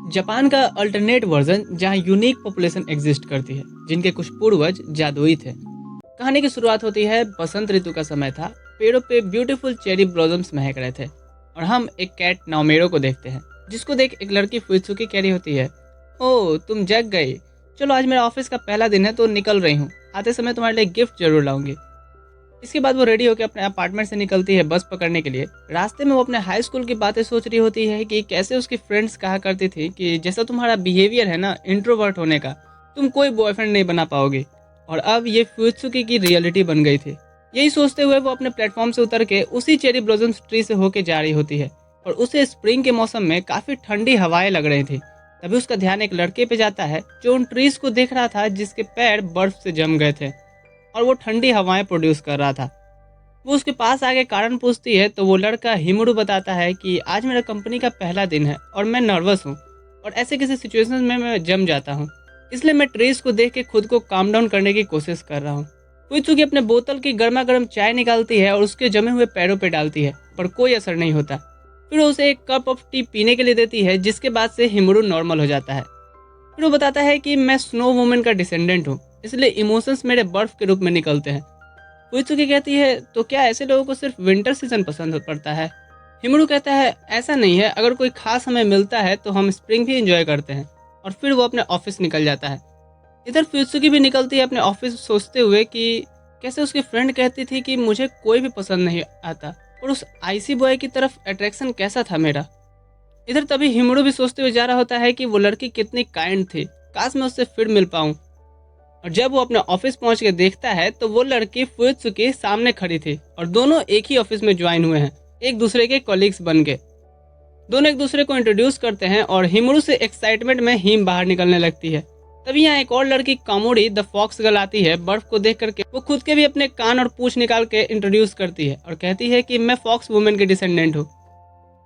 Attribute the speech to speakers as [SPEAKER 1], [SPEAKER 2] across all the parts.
[SPEAKER 1] Japan का alternate version जहाँ unique population exist करती है जिनके कुछ पूर्वज जादुई थे। कहानी की शुरुआत होती है, बसंत ऋतु का समय था। पेड़ों पे ब्यूटीफुल चेरी ब्लॉसम्स महक रहे थे और हम एक कैट नाओमेरो को देखते हैं जिसको देख एक लड़की फुइत्सुकी कह रही होती है, ओह तुम जग गई, चलो आज मेरा ऑफिस का पहला दिन है तो निकल रही हूँ, आते समय तुम्हारे लिए गिफ्ट जरूर लाऊंगी। इसके बाद वो रेडी होकर अपने अपार्टमेंट से निकलती है बस पकड़ने के लिए। रास्ते में वो अपने हाई स्कूल की बातें सोच रही होती है कि कैसे उसकी फ्रेंड्स कहा करती थी कि जैसा तुम्हारा बिहेवियर है ना इंट्रोवर्ट होने का, तुम कोई बॉयफ्रेंड नहीं बना पाओगे। और अब ये फुत्सुकी की रियलिटी बन गई थी। यही सोचते हुए वो अपने प्लेटफॉर्म से उतर के उसी चेरी ब्लॉसम्स ट्री से होके जा रही होती है और उसे स्प्रिंग के मौसम में काफ़ी ठंडी हवाएं लग रही थी। तभी उसका ध्यान एक लड़के पे जाता है जो उन ट्रीज को देख रहा था जिसके पैर बर्फ से जम गए थे और वो ठंडी हवाएं प्रोड्यूस कर रहा था। वो उसके पास आके कारण पूछती है तो वो लड़का हिमुरु बताता है कि आज मेरा कंपनी का पहला दिन है और मैं नर्वस हूँ और ऐसे किसी सिचुएशन में मैं जम जाता हूँ, इसलिए मैं ट्रीज को देख के खुद को काम डाउन करने की कोशिश कर रहा हूँ। फुइत्सुकी अपने बोतल की गर्मा गर्म चाय निकालती है और उसके जमे हुए पैरों पे डालती है पर कोई असर नहीं होता। फिर वो उसे एक कप ऑफ टी पीने के लिए देती है जिसके बाद से हिमुरु नॉर्मल हो जाता है। फिर वो बताता है कि मैं स्नो वुमेन का डिसेंडेंट हूँ, इसलिए इमोशंस मेरे बर्फ के रूप में निकलते हैं। फुइत्सुकी कहती है तो क्या ऐसे लोगों को सिर्फ विंटर सीजन पसंद पड़ता है? हिमुरु कहता है ऐसा नहीं है, अगर कोई खास हमें मिलता है तो हम स्प्रिंग भी एंजॉय करते हैं। और फिर वो अपने ऑफिस निकल जाता है। इधर फुइत्सुकी भी निकलती है अपने ऑफिस सोचते हुए कि कैसे उसकी फ्रेंड कहती थी कि मुझे कोई भी पसंद नहीं आता और उस आईसी बॉय की तरफ अट्रैक्शन कैसा था मेरा। इधर तभी हिमुरु भी सोचते हुए जा रहा होता है कि वो लड़की कितनी काइंड थी, काश मैं उससे फिर मिल पाऊँ। और जब वो अपने ऑफिस पहुंच के देखता है तो वो लड़की फुइत्सुकी सामने खड़ी थी और दोनों एक ही ऑफिस में ज्वाइन हुए हैं, एक दूसरे के कॉलीग्स बन गए। दोनों एक दूसरे को इंट्रोड्यूस करते हैं और हिमुरु से एक्साइटमेंट में हिम बाहर निकलने लगती है। तभी यहाँ एक और लड़की कामोड़ी द फॉक्स गर्ल आती है। बर्फ को देख करके वो खुद के भी अपने कान और पूंछ निकाल के इंट्रोड्यूस करती है और कहती है कि मैं फॉक्स वुमेन के डिसेंडेंट हूँ।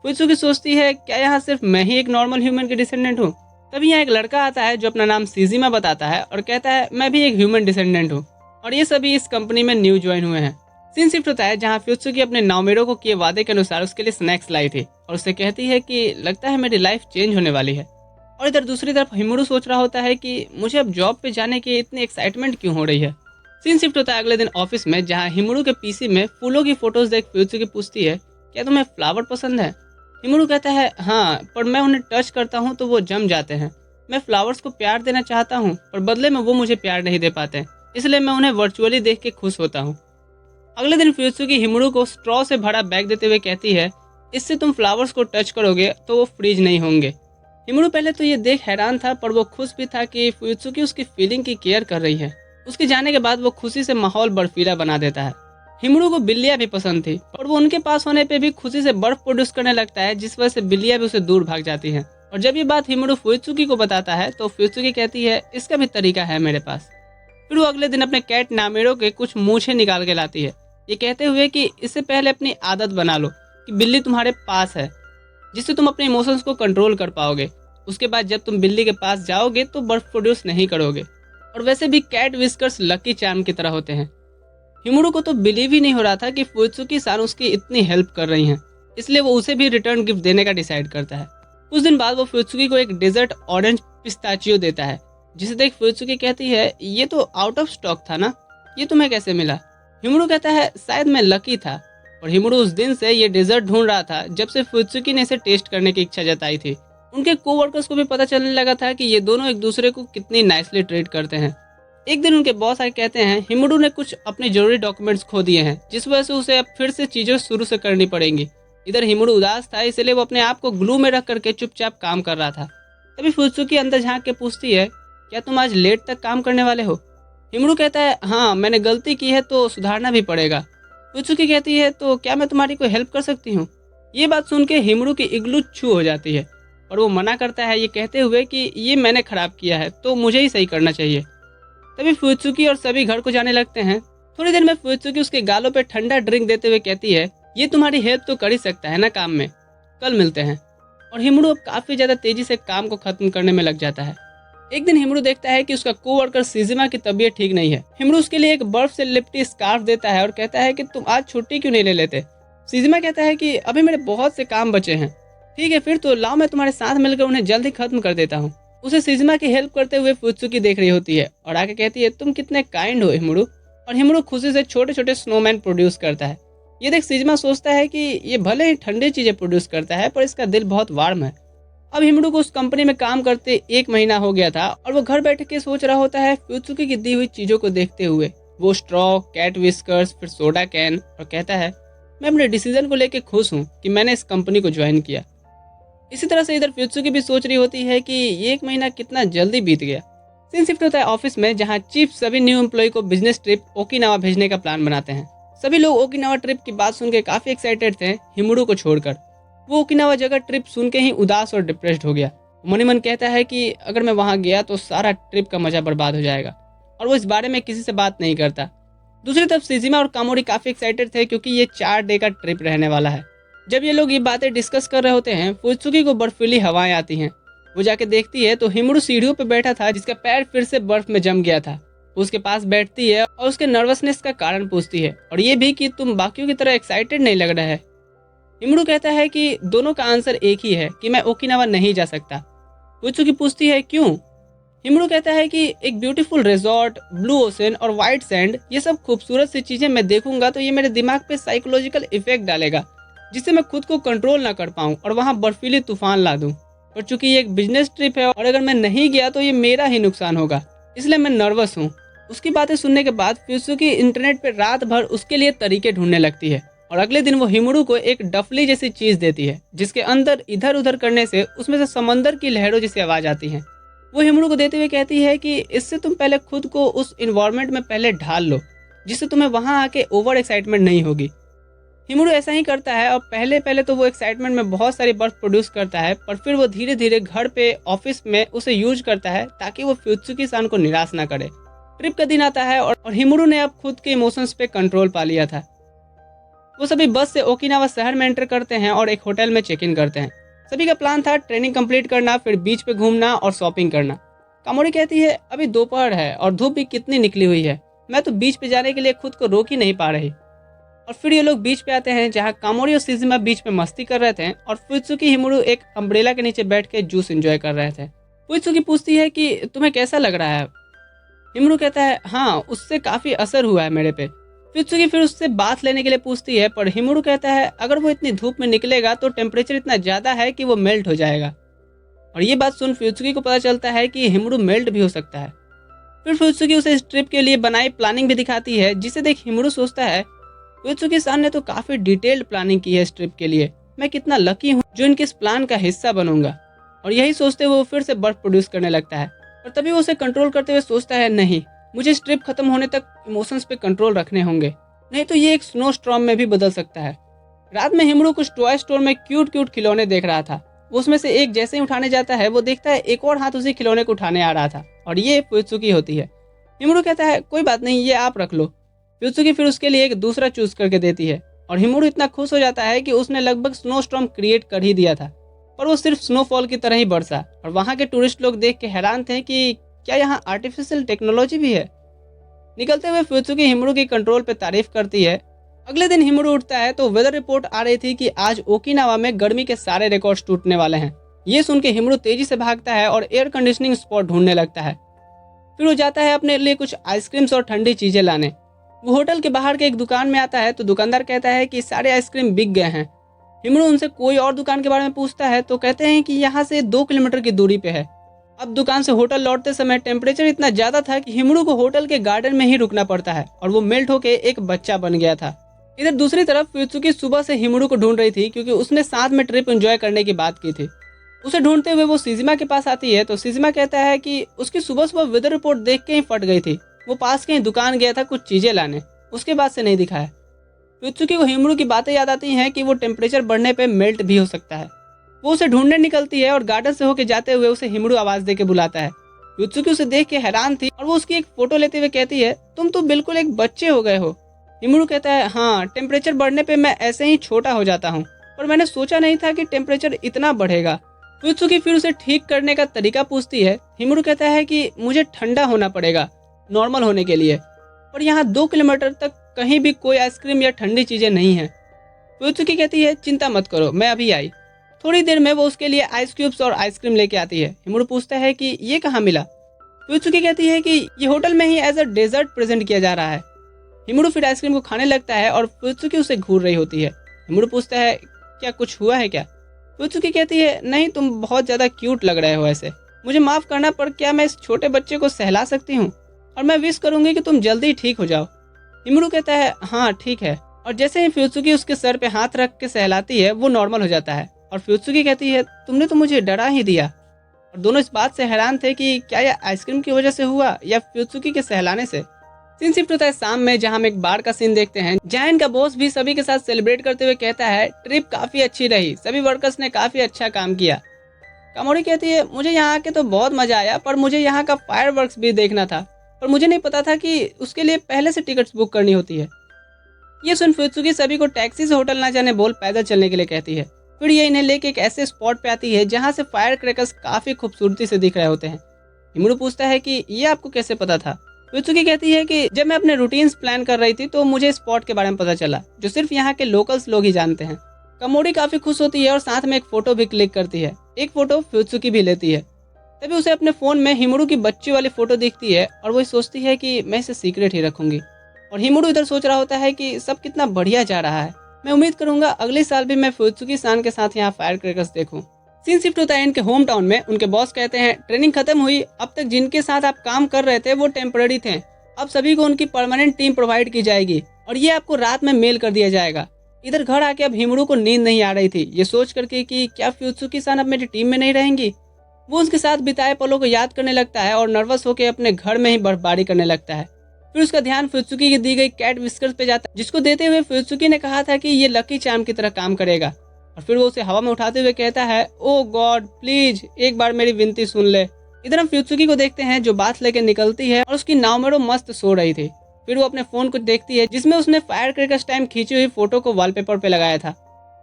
[SPEAKER 1] फुइत्सुकी सोचती है क्या यहाँ सिर्फ मैं ही एक नॉर्मल ह्यूमन के डिसेंडेंट हूँ। तभी यहाँ एक लड़का आता है जो अपना नाम सीजिमा बताता है और कहता है मैं भी एक ह्यूमन डिसेंडेंट हूँ और ये सभी इस कंपनी में न्यू ज्वाइन हुए हैं। सीन शिफ्ट होता है जहाँ फुइत्सुकी अपने नाओमेरो को किए वादे के अनुसार उसके लिए स्नैक्स लाई थी और उससे कहती है कि लगता है मेरी लाइफ चेंज होने वाली है। और इधर दूसरी तरफ हिमुरु सोच रहा होता है कि मुझे अब जॉब पे जाने की इतनी एक्साइटमेंट क्यों हो रही है। सीन शिफ्ट होता है अगले दिन ऑफिस में जहाँ हिमुरु के पीसी में फूलों की फोटोज देख फुइत्सुकी पूछती है क्या तुम्हें फ्लावर पसंद है। हिमुरु कहता है हाँ, पर मैं उन्हें टच करता हूँ तो वो जम जाते हैं। मैं फ्लावर्स को प्यार देना चाहता हूँ पर बदले में वो मुझे प्यार नहीं दे पाते, इसलिए मैं उन्हें वर्चुअली देख के खुश होता हूँ। अगले दिन फुइत्सुकी हिमुरु को स्ट्रॉ से भरा बैग देते हुए कहती है इससे तुम फ्लावर्स को टच करोगे तो वो फ्रीज नहीं होंगे। हिमुरु पहले तो ये देख हैरान था पर वो खुश भी था कि फुइत्सुकी उसकी फीलिंग की केयर कर रही है। उसके जाने के बाद वो खुशी से माहौल बर्फीला बना देता है। हिमुरु को बिल्लियां भी पसंद थी और वो उनके पास होने पे भी खुशी से बर्फ प्रोड्यूस करने लगता है जिस वजह से बिल्लियां भी उसे दूर भाग जाती हैं। और जब ये बात हिमुरु फुइत्सुकी को बताता है तो फुइत्सुकी कहती है इसका भी तरीका है मेरे पास। फिर वो अगले दिन अपने कैट नामेरो के कुछ मूछें निकाल के लाती है, ये कहते हुए कि इससे पहले अपनी आदत बना लो कि बिल्ली तुम्हारे पास है जिससे तुम अपने इमोशंस को कंट्रोल कर पाओगे। उसके बाद जब तुम बिल्ली के पास जाओगे तो बर्फ प्रोड्यूस नहीं करोगे। और वैसे भी कैट विस्कर्स लकी चार्म की तरह होते हैं। हिमुरु को तो बिलीव ही नहीं हो रहा था कि फुइत्सुकी सान उसकी इतनी हेल्प कर रही हैं, इसलिए वो उसे भी रिटर्न गिफ्ट देने का डिसाइड करता है। कुछ दिन बाद वो फुइत्सुकी को एक डेजर्ट ऑरेंज पिस्ताचियो देता है जिसे देख फुइत्सुकी कहती है ये तो आउट ऑफ स्टॉक था ना, ये तुम्हें कैसे मिला। हिमुरु कहता है शायद मैं लकी था। और हिमुरु उस दिन से ये डेजर्ट ढूंढ रहा था जब से फुइत्सुकी ने इसे टेस्ट करने की इच्छा जताई थी। उनके कोवर्कर्स को भी पता चलने लगा था कि ये दोनों एक दूसरे को कितनी नाइसली ट्रीट करते हैं। एक दिन उनके बॉस आके कहते हैं हिमुरु ने कुछ अपने जरूरी डॉक्यूमेंट्स खो दिए हैं जिस वजह से उसे अब फिर से चीजें शुरू से करनी पड़ेंगी। इधर हिमुरु उदास था इसलिए वो अपने आप को ग्लू में रख करके चुपचाप काम कर रहा था। तभी फुइत्सुकी अंदर झांक के पूछती है क्या तुम आज लेट तक काम करने वाले हो। हिमुरु कहता है हाँ, मैंने गलती की है तो सुधारना भी पड़ेगा। फुइत्सुकी कहती है तो क्या मैं तुम्हारी कोई हेल्प कर सकती हूँ। ये बात सुन के हिमुरु की इग्लू छू हो जाती है और वो मना करता है ये कहते हुए कि ये मैंने खराब किया है तो मुझे ही सही करना चाहिए। तभी फुइत्सुकी और सभी घर को जाने लगते हैं। थोड़ी देर में फुइत्सुकी उसके गालों पे ठंडा ड्रिंक देते हुए कहती है ये तुम्हारी हेल्प तो कर ही सकता है ना काम में, कल मिलते हैं। और हिमुरु अब काफी ज्यादा तेजी से काम को खत्म करने में लग जाता है। एक दिन हिमुरु देखता है कि उसका कोवर्कर सीजिमा की तबीयत ठीक नहीं है। हिमुरु उसके लिए एक बर्फ से लिपटी स्कार्फ देता है और कहता है कि तुम आज छुट्टी क्यों नहीं ले लेते। सीजिमा कहता है कि अभी मेरे बहुत से काम बचे हैं। ठीक है फिर तो लाओ मैं तुम्हारे साथ मिलकर उन्हें जल्द ही खत्म कर देता हूँ। उसे सिजुमा की हेल्प करते हुए फुत्सुकी देख रही होती है और आके कहती है तुम कितने काइंड हो हिमुरू। और हिमुरू खुशी से छोटे छोटे स्नोमैन प्रोड्यूस करता है। ये देख सिजुमा सोचता है कि ये भले ही ठंडी चीजें प्रोड्यूस करता है पर इसका दिल बहुत वार्म है। अब हिमुरू को उस कंपनी में काम करते 1 महीना हो गया था और वो घर बैठ के सोच रहा होता है फुत्सुकी की दी हुई चीजों को देखते हुए। वो स्ट्रॉ, कैट विस्कर्स, फिर सोडा कैन, और कहता है मैं अपने डिसीजन को लेकर खुश हूँ कि मैंने इस कंपनी को ज्वाइन किया। इसी तरह से इधर फुत्सुकी भी सोच रही होती है कि ये 1 महीना कितना जल्दी बीत गया। सीन शिफ्ट होता है ऑफिस में, जहाँ चीफ सभी न्यू एम्प्लॉय को बिजनेस ट्रिप ओकिनावा भेजने का प्लान बनाते हैं। सभी लोग ओकिनावा ट्रिप की बात सुन के काफी एक्साइटेड थे हिमुरू को छोड़कर। वो ओकिनावा जगह ट्रिप सुन के ही उदास और डिप्रेस्ड हो गया। मन ही मन कहता है कि अगर मैं वहां गया तो सारा ट्रिप का मजा बर्बाद हो जाएगा, और वो इस बारे में किसी से बात नहीं करता। दूसरी तरफ सिजिमा और कामोरी काफी एक्साइटेड थे क्योंकि ये 4 डे का ट्रिप रहने वाला है। जब ये लोग ये बातें डिस्कस कर रहे होते हैं फुत्सुकी को बर्फीली हवाएं आती हैं। वो जाके देखती है तो हिमुरू सीढ़ियों पे बैठा था जिसका पैर फिर से बर्फ में जम गया था। वो उसके पास बैठती है और उसके नर्वसनेस का कारण पूछती है, और ये भी कि तुम बाकियों की तरह एक्साइटेड नहीं लग रहा है। हिमुरू कहता है कि दोनों का आंसर एक ही है कि मैं ओकिनावा नहीं जा सकता। फुत्सुकी पूछती है क्यों। हिमुरू कहता है कि एक ब्यूटीफुल रिजॉर्ट, ब्लू ओशन और व्हाइट सैंड, ये सब खूबसूरत सी चीजें मैं देखूंगा तो ये मेरे दिमाग पे साइकोलॉजिकल इफेक्ट डालेगा, जिससे मैं खुद को कंट्रोल ना कर पाऊं और वहां बर्फीली तूफान ला दूं। और चूंकि ये एक बिजनेस ट्रिप है और अगर मैं नहीं गया तो ये मेरा ही नुकसान होगा, इसलिए मैं नर्वस हूँ। उसकी बातें सुनने के बाद फुत्सुकी इंटरनेट पे रात भर उसके लिए तरीके ढूंढने लगती है, और अगले दिन वो हिमुरू को एक डफली जैसी चीज देती है जिसके अंदर इधर उधर करने से उसमें से समंदर की लहरों जैसी आवाज आती है। वो हिमुरू को देते हुए कहती है कि इससे तुम पहले खुद को उस इन्वायरमेंट में पहले ढाल लो, जिससे तुम्हें वहां आके ओवर एक्साइटमेंट नहीं होगी। हिमुरू ऐसा ही करता है और पहले पहले तो वो एक्साइटमेंट में बहुत सारी बर्फ प्रोड्यूस करता है, पर फिर वो धीरे धीरे घर पे, ऑफिस में उसे यूज करता है ताकि वो फुत्सुकी सान को निराश ना करे। ट्रिप का दिन आता है और हिमुरू ने अब खुद के इमोशंस पे कंट्रोल पा लिया था। वो सभी बस से ओकिनावा शहर में एंटर करते हैं और एक होटल में चेक इन करते हैं। सभी का प्लान था ट्रेनिंग कंप्लीट करना, फिर बीच पे घूमना और शॉपिंग करना। कामोरी कहती है अभी दोपहर है और धूप भी कितनी निकली हुई है, मैं तो बीच पे जाने के लिए खुद को रोक ही नहीं पा रही। और फिर ये लोग बीच पे आते हैं जहाँ कामोरी और सिजिमा बीच पे मस्ती कर रहे थे और फुत्सुकी हिमुरू एक अम्ब्रेला के नीचे बैठ के जूस एंजॉय कर रहे थे। फुत्सुकी पूछती है कि तुम्हें कैसा लग रहा है। हिमुरू कहता है हाँ, उससे काफी असर हुआ है मेरे पे। फुत्सुकी फिर उससे बात लेने के लिए पूछती है, पर हिमुरू कहता है अगर वो इतनी धूप में निकलेगा तो टेम्परेचर इतना ज्यादा है कि वो मेल्ट हो जाएगा। और ये बात सुन फुत्सुकी को पता चलता है कि हिमुरू मेल्ट भी हो सकता है। फिर फुत्सुकी उसे इस ट्रिप के लिए बनाई प्लानिंग भी दिखाती है, जिसे देख हिमुरू सोचता है फुत्सुकी सान ने तो काफी डिटेल्ड प्लानिंग की है इस ट्रिप के लिए, मैं कितना लकी हूँ जो इनके इस प्लान का हिस्सा बनूंगा। और यही सोचते हुए वो फिर से बर्फ प्रोड्यूस करने लगता है, और तभी वो उसे कंट्रोल करते हुए सोचता है नहीं, मुझे इस ट्रिप खत्म होने तक इमोशंस पे कंट्रोल रखने होंगे, नहीं तो ये एक स्नो स्टॉर्म में भी बदल सकता है। रात में हिमुरू कुछ टॉय स्टोर में क्यूट क्यूट खिलौने देख रहा था। वो उसमें से एक जैसे ही उठाने जाता है वो देखता है एक और हाथ उसी खिलौने को उठाने आ रहा था, और ये फुत्सुकी होती है। हिमुरू कहता है कोई बात नहीं, ये आप रख लो। फुत्सुकी फिर उसके लिए एक दूसरा चूज करके देती है, और हिमुरू इतना खुश हो जाता है कि उसने लगभग स्नो स्टॉर्म क्रिएट कर ही दिया था, पर वो सिर्फ स्नोफॉल की तरह ही बरसा। और वहाँ के टूरिस्ट लोग देख के हैरान थे कि क्या यहाँ आर्टिफिशियल टेक्नोलॉजी भी है। निकलते हुए फुत्सुकी हिमुरू की कंट्रोल पे तारीफ करती है। अगले दिन हिमुरू उठता है तो वेदर रिपोर्ट आ रही थी कि आज ओकिनावा में गर्मी के सारे रिकॉर्ड्स टूटने वाले हैं। ये सुन के हिमुरू तेजी से भागता है और एयर कंडीशनिंग स्पॉट ढूंढने लगता है। फिर वो जाता है अपने लिए कुछ आइसक्रीम्स और ठंडी चीजें लाने। वो होटल के बाहर के एक दुकान में आता है तो दुकानदार कहता है कि सारे आइसक्रीम बिक गए हैं। हिमुरू उनसे कोई और दुकान के बारे में पूछता है तो कहते हैं कि यहाँ से 2 किलोमीटर की दूरी पे है। अब दुकान से होटल लौटते समय टेम्परेचर इतना ज्यादा था कि हिमुरू को होटल के गार्डन में ही रुकना पड़ता है, और वो मेल्ट होके एक बच्चा बन गया था। इधर दूसरी तरफ फुत्सुकी सुबह से हिमुरू को ढूंढ रही थी क्योंकि उसने साथ में ट्रिप एंजॉय करने की बात की थी। उसे ढूंढते हुए वो सिजिमा के पास आती है तो सिजिमा कहता है कि उसकी सुबह सुबह वेदर रिपोर्ट देख के ही फट गई थी, वो पास के ही दुकान गया था कुछ चीजें लाने, उसके बाद से नहीं दिखा है। फुत्सुकी को हिमुरू की बातें याद आती हैं कि वो टेम्परेचर बढ़ने पे मेल्ट भी हो सकता है। वो उसे ढूंढने निकलती है और गार्डन से होके जाते हुए उसे हिमुरू आवाज देके बुलाता है। फुत्सुकी उसे देख के हैरान थी और वो उसकी एक फोटो लेते हुए कहती है तुम तो बिल्कुल एक बच्चे हो गए हो। हिमुरू कहता है हाँ, टेम्परेचर बढ़ने पे मैं ऐसे ही छोटा हो जाता हूँ, पर मैंने सोचा नहीं था कि टेम्परेचर इतना बढ़ेगा। फुत्सुकी फिर उसे ठीक करने का तरीका पूछती है। हिमुरू कहता है कि मुझे ठंडा होना पड़ेगा नॉर्मल होने के लिए, और यहाँ 2 किलोमीटर तक कहीं भी कोई आइसक्रीम या ठंडी चीजें नहीं है। फुत्सुकी कहती है चिंता मत करो, मैं अभी आई। थोड़ी देर में वो उसके लिए आइस क्यूब्स और आइसक्रीम लेके आती है। हिमुरू पूछता है कि ये कहाँ मिला। फ्यूत्सुकी कहती है कि ये होटल में ही एज अ डेजर्ट प्रेजेंट किया जा रहा है। हिमुरू फिर आइसक्रीम को खाने लगता है और फ्यूत्सुकी उसे घूर रही होती है। हिमुरू पूछता है क्या कुछ हुआ है क्या। फ्यूत्सुकी कहती है नहीं, तुम बहुत ज़्यादा क्यूट लग रहे हो ऐसे। मुझे माफ़ करना, पर क्या मैं इस छोटे बच्चे को सहला सकती हूँ, और मैं विश करूँगी कि तुम जल्दी ठीक हो जाओ। हिमुरू कहता है हाँ ठीक है, और जैसे ही फ्यूत्सुकी उसके सर पे हाथ रख के सहलाती है वो नॉर्मल हो जाता है। और फ्यूत्सुकी कहती है तुमने तो मुझे डरा ही दिया। और दोनों इस बात से हैरान थे कि क्या यह आइसक्रीम की वजह से हुआ या फ्यूत्सुकी के सहलाने से। सीन शिफ्ट होता है शाम में, जहां हम एक बार का सीन देखते हैं जहां इनका बॉस भी सभी के साथ सेलिब्रेट करते हुए कहता है ट्रिप काफी अच्छी रही, सभी वर्कर्स ने काफी अच्छा काम किया। कामोरी कहती है मुझे यहाँ आके तो बहुत मजा आया, पर मुझे यहाँ का फायरवर्क्स भी देखना था, पर मुझे नहीं पता था कि उसके लिए पहले से टिकट्स बुक करनी होती है। ये सुन फ्यूत्सुकी सभी को टैक्सी से होटल ना जाने बोल पैदल चलने के लिए कहती है। फिर ये इन्हें लेके एक ऐसे स्पॉट पे आती है जहाँ से फायर क्रैकर्स काफी खूबसूरती से दिख रहे होते हैं। हिमुरू पूछता है कि ये आपको कैसे पता था। फ्यूत्सुकी कहती है कि जब मैं अपने रूटीन्स प्लान कर रही थी तो मुझे स्पॉट के बारे में पता चला जो सिर्फ यहाँ के लोकल्स लोग ही जानते हैं। कमोरी काफी खुश होती है और साथ में एक फोटो भी क्लिक करती है। एक फोटो फ्यूत्सुकी भी लेती है। तभी उसे अपने फोन में हिमुरू की बच्ची वाली फोटो दिखती है और वो सोचती है कि मैं इसे सीक्रेट ही रखूंगी। और हिमुरू इधर सोच रहा होता है कि सब कितना बढ़िया जा रहा है। मैं उम्मीद करूंगा अगले साल भी मैं फ्यूत्सुकी सान के साथ यहाँ फायर क्रैकर्स देखूं। सीन शिफ्ट होता है इनके होम टाउन में। उनके बॉस कहते हैं ट्रेनिंग खत्म हुई, अब तक जिनके साथ आप काम कर रहे थे वो टेम्पररी थे, अब सभी को उनकी परमानेंट टीम प्रोवाइड की जाएगी और ये आपको रात में मेल कर दिया जाएगा। इधर घर आके अब हिमुरू को नींद नहीं आ रही थी, ये सोच करके कि क्या फ्यूत्सुकी सान अब मेरी टीम में नहीं रहेंगी। वो उसके साथ बिताए पलों को याद करने लगता है और नर्वस होकर अपने घर में ही बर्फबारी करने लगता है। फिर उसका ध्यान फ्यूत्सुकी की दी गई कैट विस्कर्स पे जाता है, जिसको देते हुए फ्यूत्सुकी ने कहा था कि ये लकी चार्म की तरह काम करेगा। और फिर वो उसे हवा में उठाते हुए कहता है ओ गॉड प्लीज एक बार मेरी विनती सुन ले। इधर हम फ्यूत्सुकी को देखते हैं जो बाथ लेके निकलती है और उसकी नाओमिरो मस्त सो रही थी। फिर वो अपने फोन को देखती है जिसमें उसने फायर क्रैकर्स टाइम खींची हुई फोटो को वॉलपेपर पे लगाया था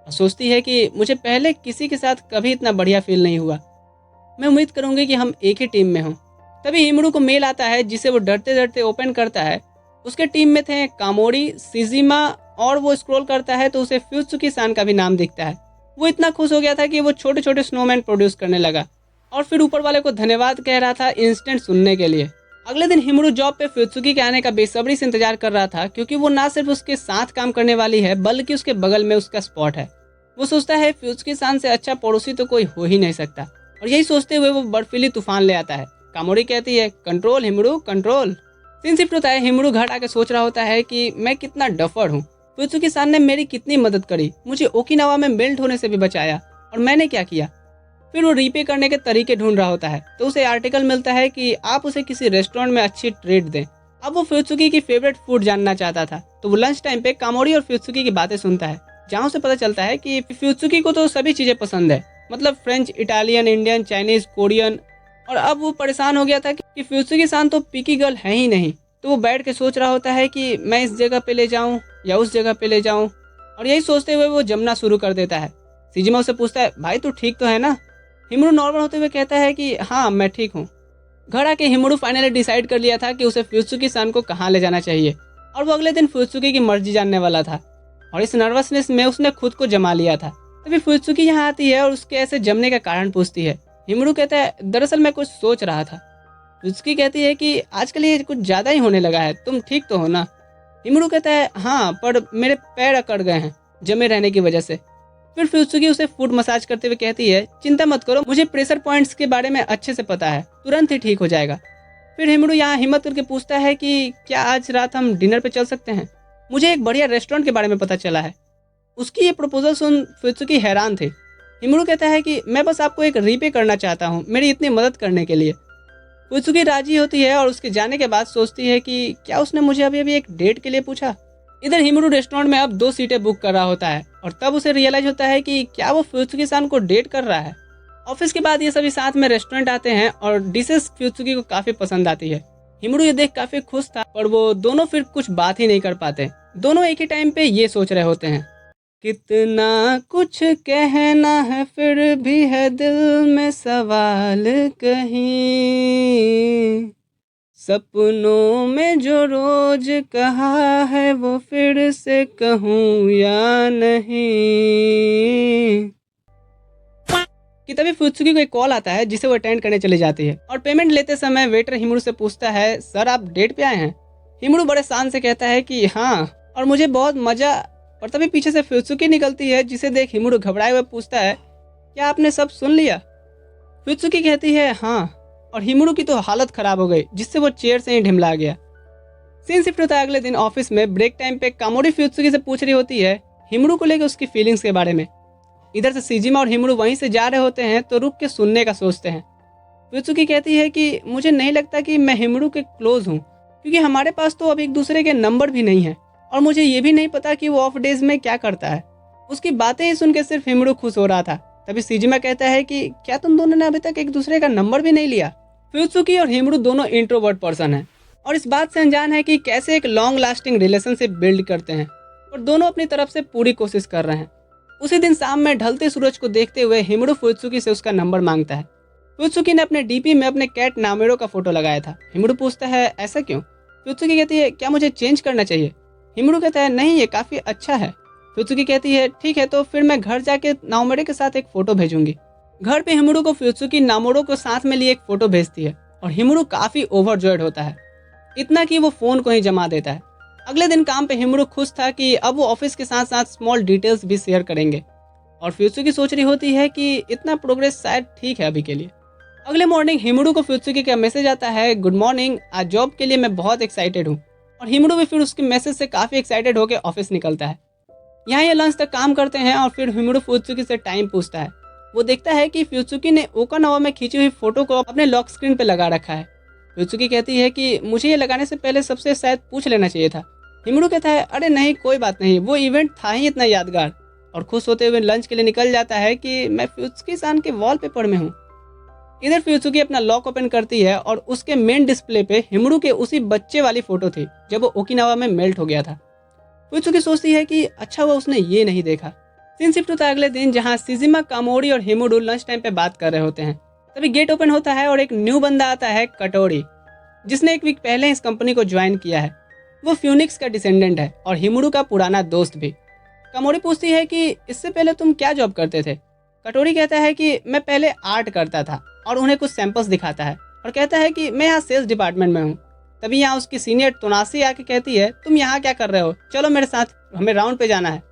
[SPEAKER 1] और सोचती है कि मुझे पहले किसी के साथ कभी इतना बढ़िया फील नहीं हुआ। मैं उम्मीद करूंगी कि हम एक ही टीम में हों। तभी हिमुरू को मेल आता है जिसे वो डरते डरते ओपन करता है। उसके टीम में थे कामोरी, सिजिमा, और वो स्क्रॉल करता है तो उसे फ्यूत्सुकी सान का भी नाम दिखता है। वो इतना खुश हो गया था कि वो छोटे छोटे स्नोमैन प्रोड्यूस करने लगा और फिर ऊपर वाले को धन्यवाद कह रहा था इंस्टेंट सुनने के लिए। अगले दिन हिमुरू जॉब पे फ्यूत्सुकी के आने का बेसब्री से इंतजार कर रहा था, क्योंकि वो ना सिर्फ उसके साथ काम करने वाली है बल्कि उसके बगल में उसका स्पॉट है। वो सोचता है फ्यूत्सुकी सान से अच्छा पड़ोसी तो कोई हो ही नहीं सकता, और यही सोचते हुए वो बर्फीली तूफान ले आता है। कामोरी कहती है कंट्रोल हिमुरू कंट्रोल। सीन शिफ्ट होता है हिमुरू घर आके सोच रहा होता है कि मैं कितना डफर हूँ। फ्यूत्सुकी सान ने मेरी कितनी मदद करी, मुझे ओकिनावा में मेल्ट होने से भी बचाया, और मैंने क्या किया। फिर वो रीपे करने के तरीके ढूंढ रहा होता है तो उसे आर्टिकल मिलता है कि आप उसे किसी रेस्टोरेंट में अच्छी ट्रीट दें। अब वो फ्यूत्सुकी की फेवरेट फूड जानना चाहता था, तो वो लंच टाइम पे कामोरी और फ्यूत्सुकी की बातें सुनता है, जहाँ उसे पता चलता है कि फ्यूत्सुकी को तो सभी चीजें पसंद है, मतलब French, Italian, Indian, Chinese, Korean. और अब वो परेशान हो गया था कि फ्यूत्सुकी सान तो पिकी गर्ल है ही नहीं। तो वो बैठ के सोच रहा होता है कि मैं इस जगह पे ले जाऊं या उस जगह पे ले जाऊं, और यही सोचते हुए वो जमना शुरू कर देता है। सिजिमा उससे पूछता है भाई तू ठीक तो है ना। हिमुरू नॉर्मल होते हुए कहता है कि हाँ मैं ठीक हूँ। घर आके हिमुरू फाइनली डिसाइड कर लिया था कि उसे फ्यूत्सुकी सान को कहाँ ले जाना चाहिए, और वो अगले दिन फ्यूत्सुकी की मर्जी जानने वाला था, और इस नर्वसनेस में उसने खुद को जमा लिया था। तभी फ्यूत्सुकी यहाँ आती है और उसके ऐसे जमने का कारण पूछती है। हिमुरू कहता है दरअसल मैं कुछ सोच रहा था। फ्यूत्सुकी कहती है कि आजकल ये कुछ ज्यादा ही होने लगा है, तुम ठीक तो हो ना। हिमुरू कहता है हाँ, पर मेरे पैर अकड़ गए हैं जमे रहने की वजह से। फिर फ्यूत्सुकी उसे फुट मसाज करते हुए कहती है चिंता मत करो, मुझे प्रेशर पॉइंट्स के बारे में अच्छे से पता है, तुरंत ही ठीक हो जाएगा। फिर हिमुरू यहाँ हिम्मत करके पूछता है कि क्या आज रात हम डिनर पे चल सकते हैं, मुझे एक बढ़िया रेस्टोरेंट के बारे में पता चला है। उसकी ये प्रपोजल सुन फ्यूत्सुकी हैरान थे। हिमुरू कहता है कि मैं बस आपको एक रीपे करना चाहता हूँ मेरी इतनी मदद करने के लिए। फ्यूत्सुकी राजी होती है और उसके जाने के बाद सोचती है कि क्या उसने मुझे अभी अभी एक डेट के लिए पूछा। इधर हिमुरू रेस्टोरेंट में अब 2 सीटें बुक कर रहा होता है और तब उसे रियलाइज होता है कि क्या वो फ्यूत्सुकी सान को डेट कर रहा है। ऑफिस के बाद ये सभी साथ में रेस्टोरेंट आते हैं और डिशेस फ्यूत्सुकी को काफी पसंद आती है। हिमुरू ये देख काफी खुश था, पर वो दोनों फिर कुछ बात ही नहीं कर पाते। दोनों एक ही टाइम पे ये सोच रहे होते हैं कितना कुछ कहना है फिर भी है दिल में सवाल कहीं, सपनों में जो रोज कहा है वो फिर से कहूँ या नहीं। कि तभी फुत्सुकी को एक कॉल आता है जिसे वो अटेंड करने चली जाती है और पेमेंट लेते समय वेटर हिमुरू से पूछता है, सर आप डेट पे आए हैं? हिमुरू बड़े शान से कहता है कि हाँ और मुझे बहुत मजा। और तभी पीछे से फुत्सुकी निकलती है जिसे देख हिमुरू घबराए हुए पूछता है, क्या आपने सब सुन लिया? फुत्सुकी कहती है हाँ, और हिमुरू की तो हालत खराब हो गई जिससे वो चेयर से ही ढिमला गया। सीन शिफ्ट होता है अगले दिन ऑफिस में। ब्रेक टाइम पे कामोरी फुत्सुकी से पूछ रही होती है हिमुरू को लेकर उसकी फीलिंग्स के बारे में। इधर से सीजिमा और हिमुरू वहीं से जा रहे होते हैं तो रुक के सुनने का सोचते हैं। फुत्सुकी कहती है कि मुझे नहीं लगता कि मैं हिमुरू के क्लोज हूँ, क्योंकि हमारे पास तो अब एक दूसरे के नंबर भी नहीं है और मुझे ये भी नहीं पता कि वो ऑफ डेज में क्या करता है। उसकी बातें ही सुन के सिर्फ हिमुरू खुश हो रहा था। तभी सीजिमा कहता है कि क्या तुम दोनों ने अभी तक एक दूसरे का नंबर भी नहीं लिया? फुत्सुकी और हिमुरू दोनों इंट्रोवर्ट पर्सन हैं और इस बात से अनजान है कि कैसे एक लॉन्ग लास्टिंग रिलेशनशिप बिल्ड करते हैं, और दोनों अपनी तरफ से पूरी कोशिश कर रहे हैं। उसी दिन शाम में ढलते सूरज को देखते हुए हिमुरू फुत्सुकी से उसका नंबर मांगता है। फुत्सुकी ने अपने डीपी में अपने कैट नामेरो का फोटो लगाया था। हिमुरू पूछता है ऐसा क्यों? फुत्सुकी कहती है क्या मुझे चेंज करना चाहिए? हिमुरू कहता है नहीं, ये काफी अच्छा है। फुत्सुकी कहती है ठीक है, तो फिर मैं घर जाके नामेरो के साथ एक फोटो भेजूंगी। घर पे हिमुरू को फुत्सुकी नामेरो को साथ में लिए एक फोटो भेजती है और हिमुरू काफी ओवरजॉयड होता है, इतना कि वो फोन को ही जमा देता है। अगले दिन काम पे हिमुरू खुश था कि अब वो ऑफिस के साथ साथ स्मॉल डिटेल्स भी शेयर करेंगे, और फुत्सुकी सोच रही होती है कि इतना प्रोग्रेस शायद ठीक है अभी के लिए। अगले मॉर्निंग हिमुरू को फुत्सुकी का मैसेज आता है, गुड मॉर्निंग, आज जॉब के लिए मैं बहुत एक्साइटेड हूँ। और हिमुरू भी फिर उसके मैसेज से काफी एक्साइटेड होकर ऑफिस निकलता है। यहाँ ये लंच तक काम करते हैं और फिर हिमुरू फुत्सुकी से टाइम पूछता है। वो देखता है कि फुत्सुकी ने ओकानावा में खींची हुई फोटो को अपने लॉक स्क्रीन पे लगा रखा है। फुत्सुकी कहती है कि मुझे ये लगाने से पहले सबसे शायद पूछ लेना चाहिए था। हिमुरू कहता है अरे नहीं कोई बात नहीं, वो इवेंट था ही इतना यादगार, और खुश होते हुए लंच के लिए निकल जाता है कि मैं फुत्सुकी-सान के वॉलपेपर में हूँ। इधर फुत्सुकी अपना लॉक ओपन करती है और उसके मेन डिस्प्ले पे हिमुरू के उसी बच्चे वाली फोटो थी जब वो ओकिनावा में मेल्ट हो गया था। फुत्सुकी सोचती है कि अच्छा हुआ उसने ये नहीं देखा। सीन शिफ्ट होता है अगले दिन, जहाँ सीजिमा, कामोरी और हिमुरू लंच टाइम पे बात कर रहे होते हैं। तभी गेट ओपन होता है और एक न्यू बंदा आता है, कटोरी, जिसने एक वीक पहले इस कंपनी को ज्वाइन किया है। वो फ्यूनिक्स का डिसेंडेंट है और हिमुरू का पुराना दोस्त भी। कामोरी पूछती है कि इससे पहले तुम क्या जॉब करते थे? कटोरी कहता है कि मैं पहले आर्ट करता था, और उन्हें कुछ सैंपल्स दिखाता है और कहता है कि मैं यहाँ सेल्स डिपार्टमेंट में हूँ। तभी यहाँ उसकी सीनियर तोनासी आके कहती है तुम यहाँ क्या कर रहे हो, चलो मेरे साथ, हमें राउंड पे जाना है।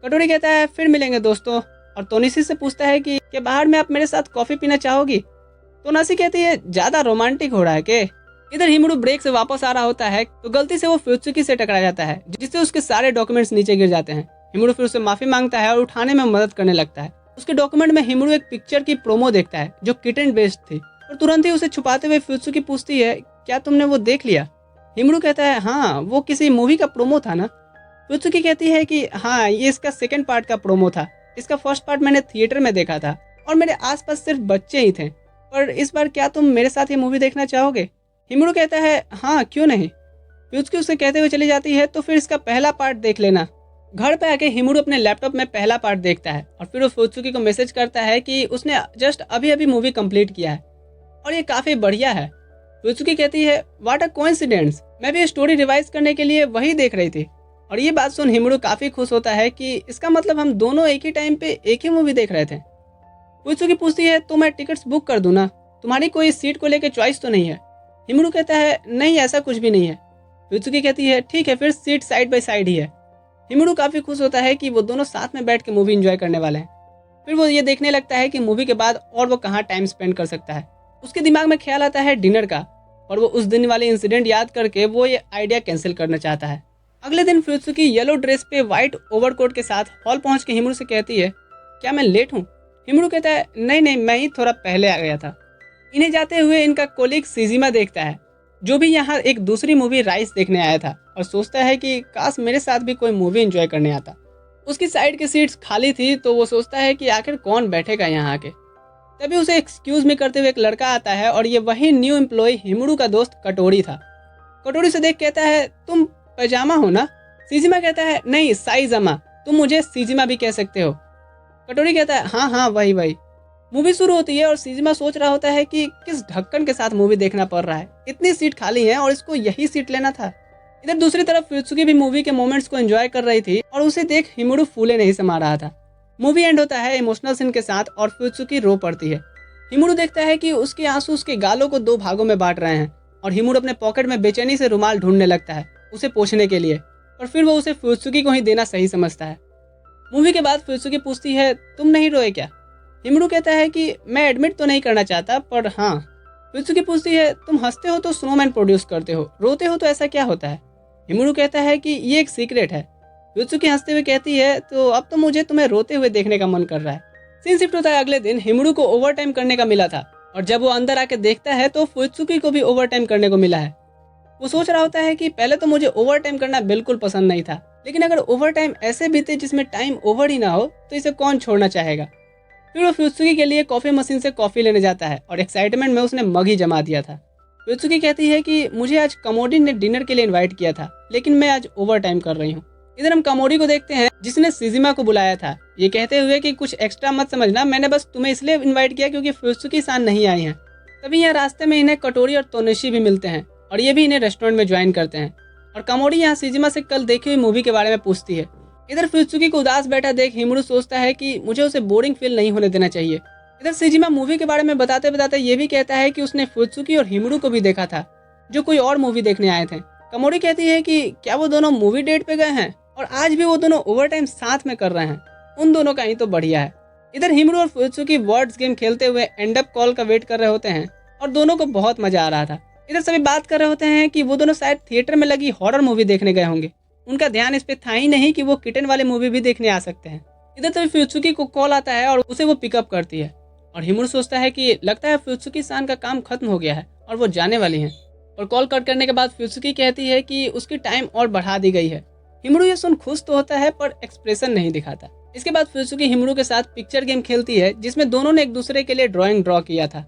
[SPEAKER 1] कटोरी कहता है फिर मिलेंगे दोस्तों, और तोनासी से पूछता है कि क्या बाहर में आप मेरे साथ कॉफी पीना चाहोगी? तोनासी कहती है ज्यादा रोमांटिक हो रहा है के? इधर हिमुरू ब्रेक से वापस आ रहा होता है तो गलती से वो फुत्सुकी से टकरा जाता है, जिससे उसके सारे डॉक्यूमेंट्स नीचे गिर जाते हैं। हिमुरू फिर उससे माफी मांगता है और उठाने में मदद करने लगता है। उसके डॉक्यूमेंट में हिमुरू एक पिक्चर की प्रोमो देखता है जो किटन बेस्ड थी, और तुरंत ही उसे छुपाते हुए फुत्सुकी पूछती है क्या तुमने वो देख लिया? हिमुरू कहता है हाँ, वो किसी मूवी का प्रोमो था ना। फुत्सुकी कहती है कि हाँ, ये इसका सेकंड पार्ट का प्रोमो था। इसका फर्स्ट पार्ट मैंने थिएटर में देखा था और मेरे आसपास सिर्फ बच्चे ही थे, पर इस बार क्या तुम मेरे साथ ये मूवी देखना चाहोगे? हिमुरू कहता है हाँ क्यों नहीं। फुत्सुकी उसे कहते हुए चली जाती है तो फिर इसका पहला पार्ट देख लेना। घर पे आके हिमुरू अपने लैपटॉप में पहला पार्ट देखता है और फिर वो फुत्सुकी को मैसेज करता है कि उसने जस्ट अभी अभी मूवी कंप्लीट किया है और ये काफी बढ़िया है। फुत्सुकी कहती है व्हाट अ कोइंसिडेंस, मैं भी स्टोरी रिवाइज करने के लिए वही देख रही थी। और ये बात सुन हिमुरू काफी खुश होता है कि इसका मतलब हम दोनों एक ही टाइम पे एक ही मूवी देख रहे थे। फुत्सुकी पूछती है तो मैं टिकट्स बुक कर दूं ना, तुम्हारी कोई सीट को लेकर चॉइस तो नहीं है? हिमुरू कहता है नहीं, ऐसा कुछ भी नहीं है। फुत्सुकी कहती है ठीक है, फिर सीट साइड बाय साइड ही है। हिमुरू काफी खुश होता है कि वो दोनों साथ में बैठ के मूवी एंजॉय करने वाले हैं। फिर वो ये देखने लगता है कि मूवी के बाद और वो कहाँ टाइम स्पेंड कर सकता है। उसके दिमाग में ख्याल आता है डिनर का, और वो उस दिन वाले इंसिडेंट याद करके वो ये आइडिया कैंसिल करना चाहता है। अगले दिन फुत्सुकी येलो ड्रेस पे व्हाइट ओवरकोट के साथ हॉल पहुंच के हिमुरू से कहती है क्या मैं लेट हूँ? हिमुरू कहता है नहीं नहीं, मैं ही थोड़ा पहले आ गया था। इन्हें जाते हुए इनका कोलीग सीजिमा देखता है, जो भी यहाँ एक दूसरी मूवी राइस देखने आया था, और सोचता है कि काश मेरे साथ भी कोई मूवी एंजॉय करने आता। उसकी साइड की सीट्स खाली थी तो वो सोचता है कि आखिर कौन बैठेगा यहाँ आके। तभी उसे एक्सक्यूज मी करते हुए एक लड़का आता है और ये वही न्यू एम्प्लॉय हिमुरू का दोस्त कटोरी था। कटोरी से देख कहता है तुम पैजामा हो ना? सीजिमा कहता है नहीं, साइजामा, तुम मुझे सीजिमा भी कह सकते हो। कटोरी कहता है हाँ हाँ वही वही। मूवी शुरू होती है और सीजिमा सोच रहा होता है कि किस ढक्कन के साथ मूवी देखना पड़ रहा है, इतनी सीट खाली है और इसको यही सीट लेना था। इधर दूसरी तरफ फुत्सुकी भी मूवी के मोमेंट्स को एंजॉय कर रही थी और उसे देख हिमुरू फूले नहीं समा रहा था। मूवी एंड होता है इमोशनल सीन के साथ और फ्यूत्सुकी रो पड़ती है। हिमुरू देखता है कि उसके आंसू उसके गालों को दो भागों में बांट रहे हैं और हिमुरू अपने पॉकेट में बेचैनी से रुमाल ढूंढने लगता है उसे पोंछने के लिए, और फिर वो उसे फ्यूत्सुकी को ही देना सही समझता है। मूवी के बाद फ्यूत्सुकी पूछती है, तुम नहीं रोए क्या? हिमुरू कहता है कि मैं एडमिट तो नहीं करना चाहता, पर हाँ। फ्यूत्सुकी पूछती है, तुम हंसते हो तो स्नोमैन प्रोड्यूस करते हो, रोते हो तो ऐसा क्या होता है? हिमुरू कहता है कि ये एक सीक्रेट है। फ्यूत्सुकी हंसते हुए कहती है, तो अब तो मुझे तुम्हें रोते हुए देखने का मन कर रहा है। सीन शिफ्ट होता है अगले दिन। हिमुरू को ओवर टाइम करने का मिला था और जब वो अंदर आके देखता है तो फ्यूत्सुकी को भी ओवर टाइम करने को मिला है। वो सोच रहा होता है कि पहले तो मुझे ओवर टाइम करना बिल्कुल पसंद नहीं था, लेकिन अगर ओवर टाइम ऐसे बीते जिसमें टाइम ओवर ही ना हो तो इसे कौन छोड़ना चाहेगा। फिर वो फ्यूत्सुकी के लिए कॉफी मशीन से कॉफी लेने जाता है और एक्साइटमेंट में उसने मग ही जमा दिया था। फ्यूत्सुकी कहती है कि मुझे आज कमोडी ने डिनर के लिए इन्वाइट किया था, लेकिन मैं आज ओवर टाइम कर रही हूँ। इधर हम कमोडी को देखते हैं जिसने सिजिमा को बुलाया था, ये कहते हुए कि कुछ एक्स्ट्रा मत समझना, मैंने बस तुम्हें इसलिए इन्वाइट किया क्योंकि फ्यूत्सुकी सान नहीं आई हैं। तभी यहाँ रास्ते में इन्हें कटोरी और तोनेशी भी मिलते हैं और ये भी इन्हें रेस्टोरेंट में ज्वाइन करते हैं और कमोडी यहाँ सिजिमा से कल देखी हुई मूवी के बारे में पूछती है। इधर फ्यूत्सुकी को उदास बैठा देख हिमुरू सोचता है कि मुझे उसे बोरिंग फील नहीं होने देना चाहिए। इधर सिजिमा मूवी के बारे में बताते बताते ये भी कहता है कि उसने फ्यूत्सुकी और हिमुरू को भी देखा था जो कोई और मूवी देखने आए थे। कमोडी कहती है कि क्या वो दोनों मूवी डेट पे गए हैं और आज भी वो दोनों ओवर टाइम साथ में कर रहे हैं, उन दोनों का ही तो बढ़िया है। इधर हिमुरू और फ्यूत्सुकी वर्ड्स गेम खेलते हुए एंड अप कॉल का वेट कर रहे होते हैं और दोनों को बहुत मजा आ रहा था। इधर सभी बात कर रहे होते हैं कि वो दोनों शायद थिएटर में लगी हॉरर मूवी देखने गए होंगे, उनका ध्यान इस पे था ही नहीं कि वो किटन वाले मूवी भी देखने आ सकते हैं। इधर तभी फ्यूत्सुकी को कॉल आता है और उसे वो पिकअप करती है और हिमुरू सोचता है कि लगता है फ्यूत्सुकी सान का काम खत्म हो गया है और वो जाने वाली हैं। और कॉल कट करने के बाद फ्यूत्सुकी कहती है कि उसकी टाइम और बढ़ा दी गई है। हिमुरू ये सुन खुश तो होता है पर एक्सप्रेशन नहीं दिखाता। इसके बाद फ्यूत्सुकी हिमुरू के साथ पिक्चर गेम खेलती है जिसमें दोनों ने एक दूसरे के लिए ड्राइंग ड्रॉ किया था।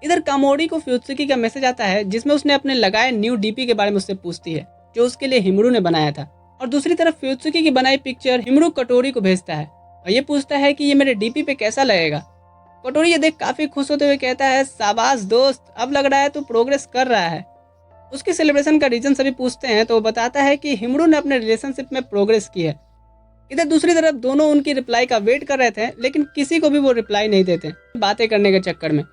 [SPEAKER 1] इधर कामोडी को फ्यूत्सुकी का मैसेज आता है जिसमें उसने अपने लगाए न्यू डीपी के बारे में उससे पूछती है जो उसके लिए हिमुरू ने बनाया था, और दूसरी तरफ फ्यूत्सुकी की बनाई पिक्चर हिमुरू कटोरी को भेजता है और ये पूछता है कि ये मेरे डीपी पे कैसा लगेगा। कटोरी ये देख काफी खुश होते हुए कहता है, शाबाश दोस्त, अब लग रहा है तू प्रोग्रेस कर रहा है। उसकी सेलिब्रेशन का रीजन सभी पूछते हैं तो वो बताता है कि हिमुरू ने अपने रिलेशनशिप में प्रोग्रेस की है। इधर दूसरी तरफ दोनों उनकी रिप्लाई का वेट कर रहे थे लेकिन किसी को भी वो रिप्लाई नहीं देते बातें करने के चक्कर में।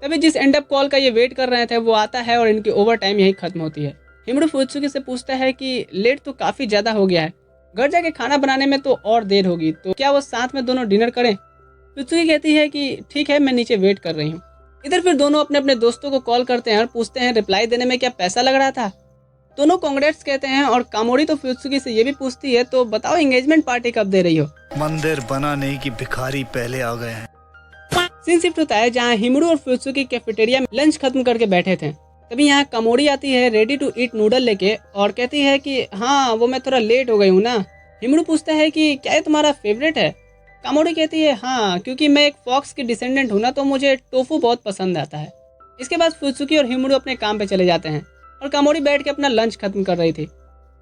[SPEAKER 1] तभी जिस एंड अप कॉल का ये वेट कर रहे थे वो आता है और इनकी ओवर टाइम यही खत्म होती है। हिमुरू फ्यूत्सुकी से पूछता है कि लेट तो काफी ज्यादा हो गया है, घर जाके खाना बनाने में तो और देर होगी, तो क्या वो साथ में दोनों डिनर करें? फ्यूत्सुकी कहती है कि ठीक है, मैं नीचे वेट कर रही हूँ। इधर फिर दोनों अपने अपने दोस्तों को कॉल करते हैं और पूछते हैं रिप्लाई देने में क्या पैसा लग रहा था। दोनों कांग्रेट्स कहते हैं और कामोडी तो फ्यूत्सुकी से ये भी पूछती है, तो बताओ एंगेजमेंट पार्टी कब दे रही हो?
[SPEAKER 2] मंदिर बना नहीं कि भिखारी पहले आ गए हैं।
[SPEAKER 1] सीन शिफ्ट होता है जहाँ हिमुरू और फ्यूत्सुकी कैफेटेरिया में लंच खत्म करके बैठे थे। तभी यहाँ कामोडी आती है रेडी टू ईट नूडल लेके और कहती है कि हाँ वो मैं थोड़ा लेट हो गई हूँ ना। हिमुरू पूछता है कि क्या ये तुम्हारा फेवरेट है? कामोडी कहती है हाँ, क्योंकि मैं एक फॉक्स की डिसेंडेंट हूँ ना, तो मुझे टोफू बहुत पसंद आता है। इसके बाद फ्यूत्सुकी और हिमुरू अपने काम पे चले जाते हैं और कामोडी बैठ के अपना लंच खत्म कर रही थी।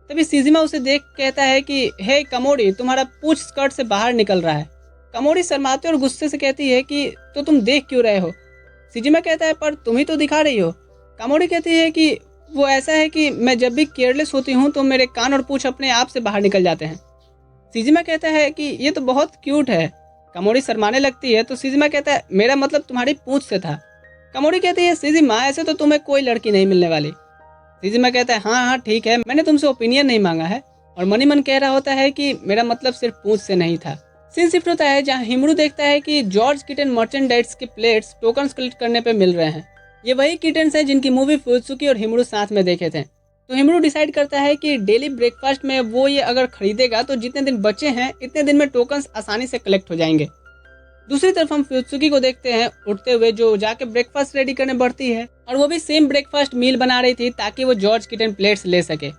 [SPEAKER 1] तभी सिजिमा उसे देख कहता है कि हे कामोडी, तुम्हारा पूंछ स्कर्ट से बाहर निकल रहा है। कामोडी शर्माते और गुस्से से कहती है कि तो तुम देख क्यों रहे हो? सिजिमा कहता है पर तुम ही तो दिखा रही हो। कामोडी कहती है कि वो ऐसा है कि मैं जब भी केयरलेस होती हूँ तो मेरे कान और पूंछ अपने आप से बाहर निकल जाते हैं। सिजिमा कहता है कि ये तो बहुत क्यूट है। कामोडी शर्माने लगती है तो सिजिमा कहता है मेरा मतलब तुम्हारी पूंछ से था। कामोडी कहती है सिजिमा, ऐसे तो तुम्हें कोई लड़की नहीं मिलने वाली। सिजिमा कहता है हाँ हाँ ठीक है, मैंने तुमसे ओपिनियन नहीं मांगा है। और मनी मन कह रहा होता है कि मेरा मतलब सिर्फ पूंछ से नहीं था। सीन शिफ्ट होता है जहाँ हिमुरू देखता है कि जॉर्ज किटन मर्चेंडाइज के प्लेट्स टोकन्स कलेक्ट करने पे मिल रहे हैं। ये वही किटन्स हैं जिनकी मूवी फ्यूत्सुकी और हिमुरू साथ में देखे थे। तो हिमुरू डिसाइड करता है कि डेली ब्रेकफास्ट में वो ये अगर खरीदेगा तो जितने दिन बचे हैं इतने दिन में टोकन्स आसानी से कलेक्ट हो जाएंगे। दूसरी तरफ हम फ्यूत्सुकी को देखते हैं उठते हुए जो जाके ब्रेकफास्ट रेडी करने बढ़ती है और वो भी सेम ब्रेकफास्ट मील बना रही थी ताकि वो जॉर्ज किटन प्लेट्स ले सके।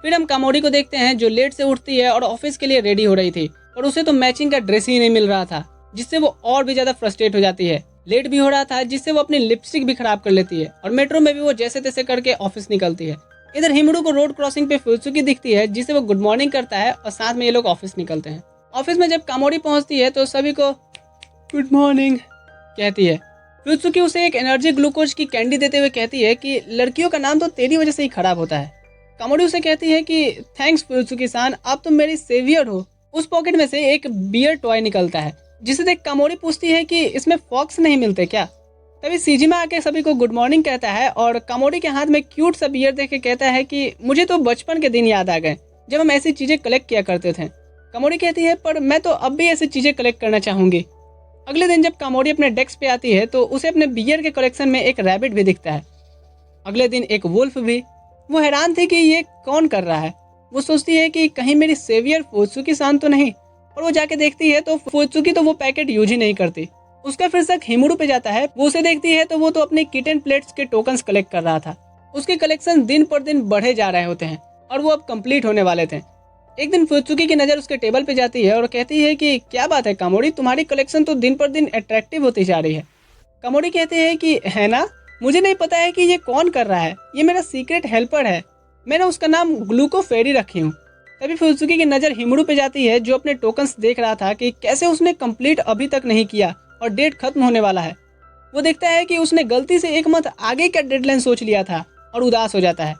[SPEAKER 1] फिर हम कामोडी को देखते हैं जो लेट से उठती है और ऑफिस के लिए रेडी हो रही थी और उसे तो मैचिंग का ड्रेस ही नहीं मिल रहा था, जिससे वो और भी ज्यादा फ्रस्ट्रेट हो जाती है। लेट भी हो रहा था जिससे वो अपनी लिपस्टिक भी खराब कर लेती है और मेट्रो में भी वो जैसे तैसे करके ऑफिस निकलती है। इधर हिमुरू को रोड क्रॉसिंग पे फ्यूत्सुकी दिखती है जिसे वो गुड मॉर्निंग करता है और साथ में ये लोग ऑफिस निकलते हैं। ऑफिस में जब कामोडी पहुंचती है तो सभी को गुड मॉर्निंग कहती है। फ्यूत्सुकी उसे एक एनर्जी ग्लूकोज की कैंडी देते हुए कहती है कि लड़कियों का नाम तो तेरी वजह से ही खराब होता है। कामोडी उसे कहती है कि थैंक्स फ्यूत्सुकी सान, आप तो मेरी सेवियर हो। उस पॉकेट में से एक बियर टॉय निकलता है, जिसे देख कामोरी पूछती है कि इसमें फॉक्स नहीं मिलते क्या। तभी सीजिमा आके सभी को गुड मॉर्निंग कहता है और कामोरी के हाथ में क्यूट सा बियर देख के कहता है कि मुझे तो बचपन के दिन याद आ गए जब हम ऐसी चीजें कलेक्ट किया करते थे। कामोरी कहती है पर मैं तो अब भी ऐसी चीजें कलेक्ट करना चाहूंगी। अगले दिन जब कामोरी अपने डेस्क पे आती है तो उसे अपने बियर के कलेक्शन में एक रैबिट भी दिखता है। अगले दिन एक वुल्फ भी। वो हैरान थी कि ये कौन कर रहा है। वो सोचती है कि कहीं मेरी सेवियर फुत्सुकी सान तो नहीं, और वो जाके देखती है तो फुत्सुकी तो वो पैकेट यूज ही नहीं करती। उसका फिर शक हिमुरू पे जाता है। वो उसे देखती है तो वो तो अपने किटन प्लेट्स के टोकन्स कलेक्ट कर रहा था। उसके कलेक्शन दिन पर दिन बढ़े जा रहे होते हैं और वो अब कंप्लीट होने वाले थे। एक दिन फुत्सुकी की नज़र उसके टेबल पे जाती है और कहती है कि क्या बात है कामोरी, तुम्हारी कलेक्शन तो दिन पर दिन अट्रैक्टिव होती जा रही है। कामोरी कहते हैं कि है ना, मुझे नहीं पता है कि ये कौन कर रहा है, ये मेरा सीक्रेट हेल्पर है, मैंने उसका नाम ग्लूको फेरी रखी हूँ। तभी फुत्सुकी की नज़र हिमुरू पे जाती है जो अपने टोकन्स देख रहा था कि कैसे उसने कंप्लीट अभी तक नहीं किया और डेट खत्म होने वाला है। वो देखता है कि उसने गलती से एक मंथ आगे का डेडलाइन सोच लिया था और उदास हो जाता है।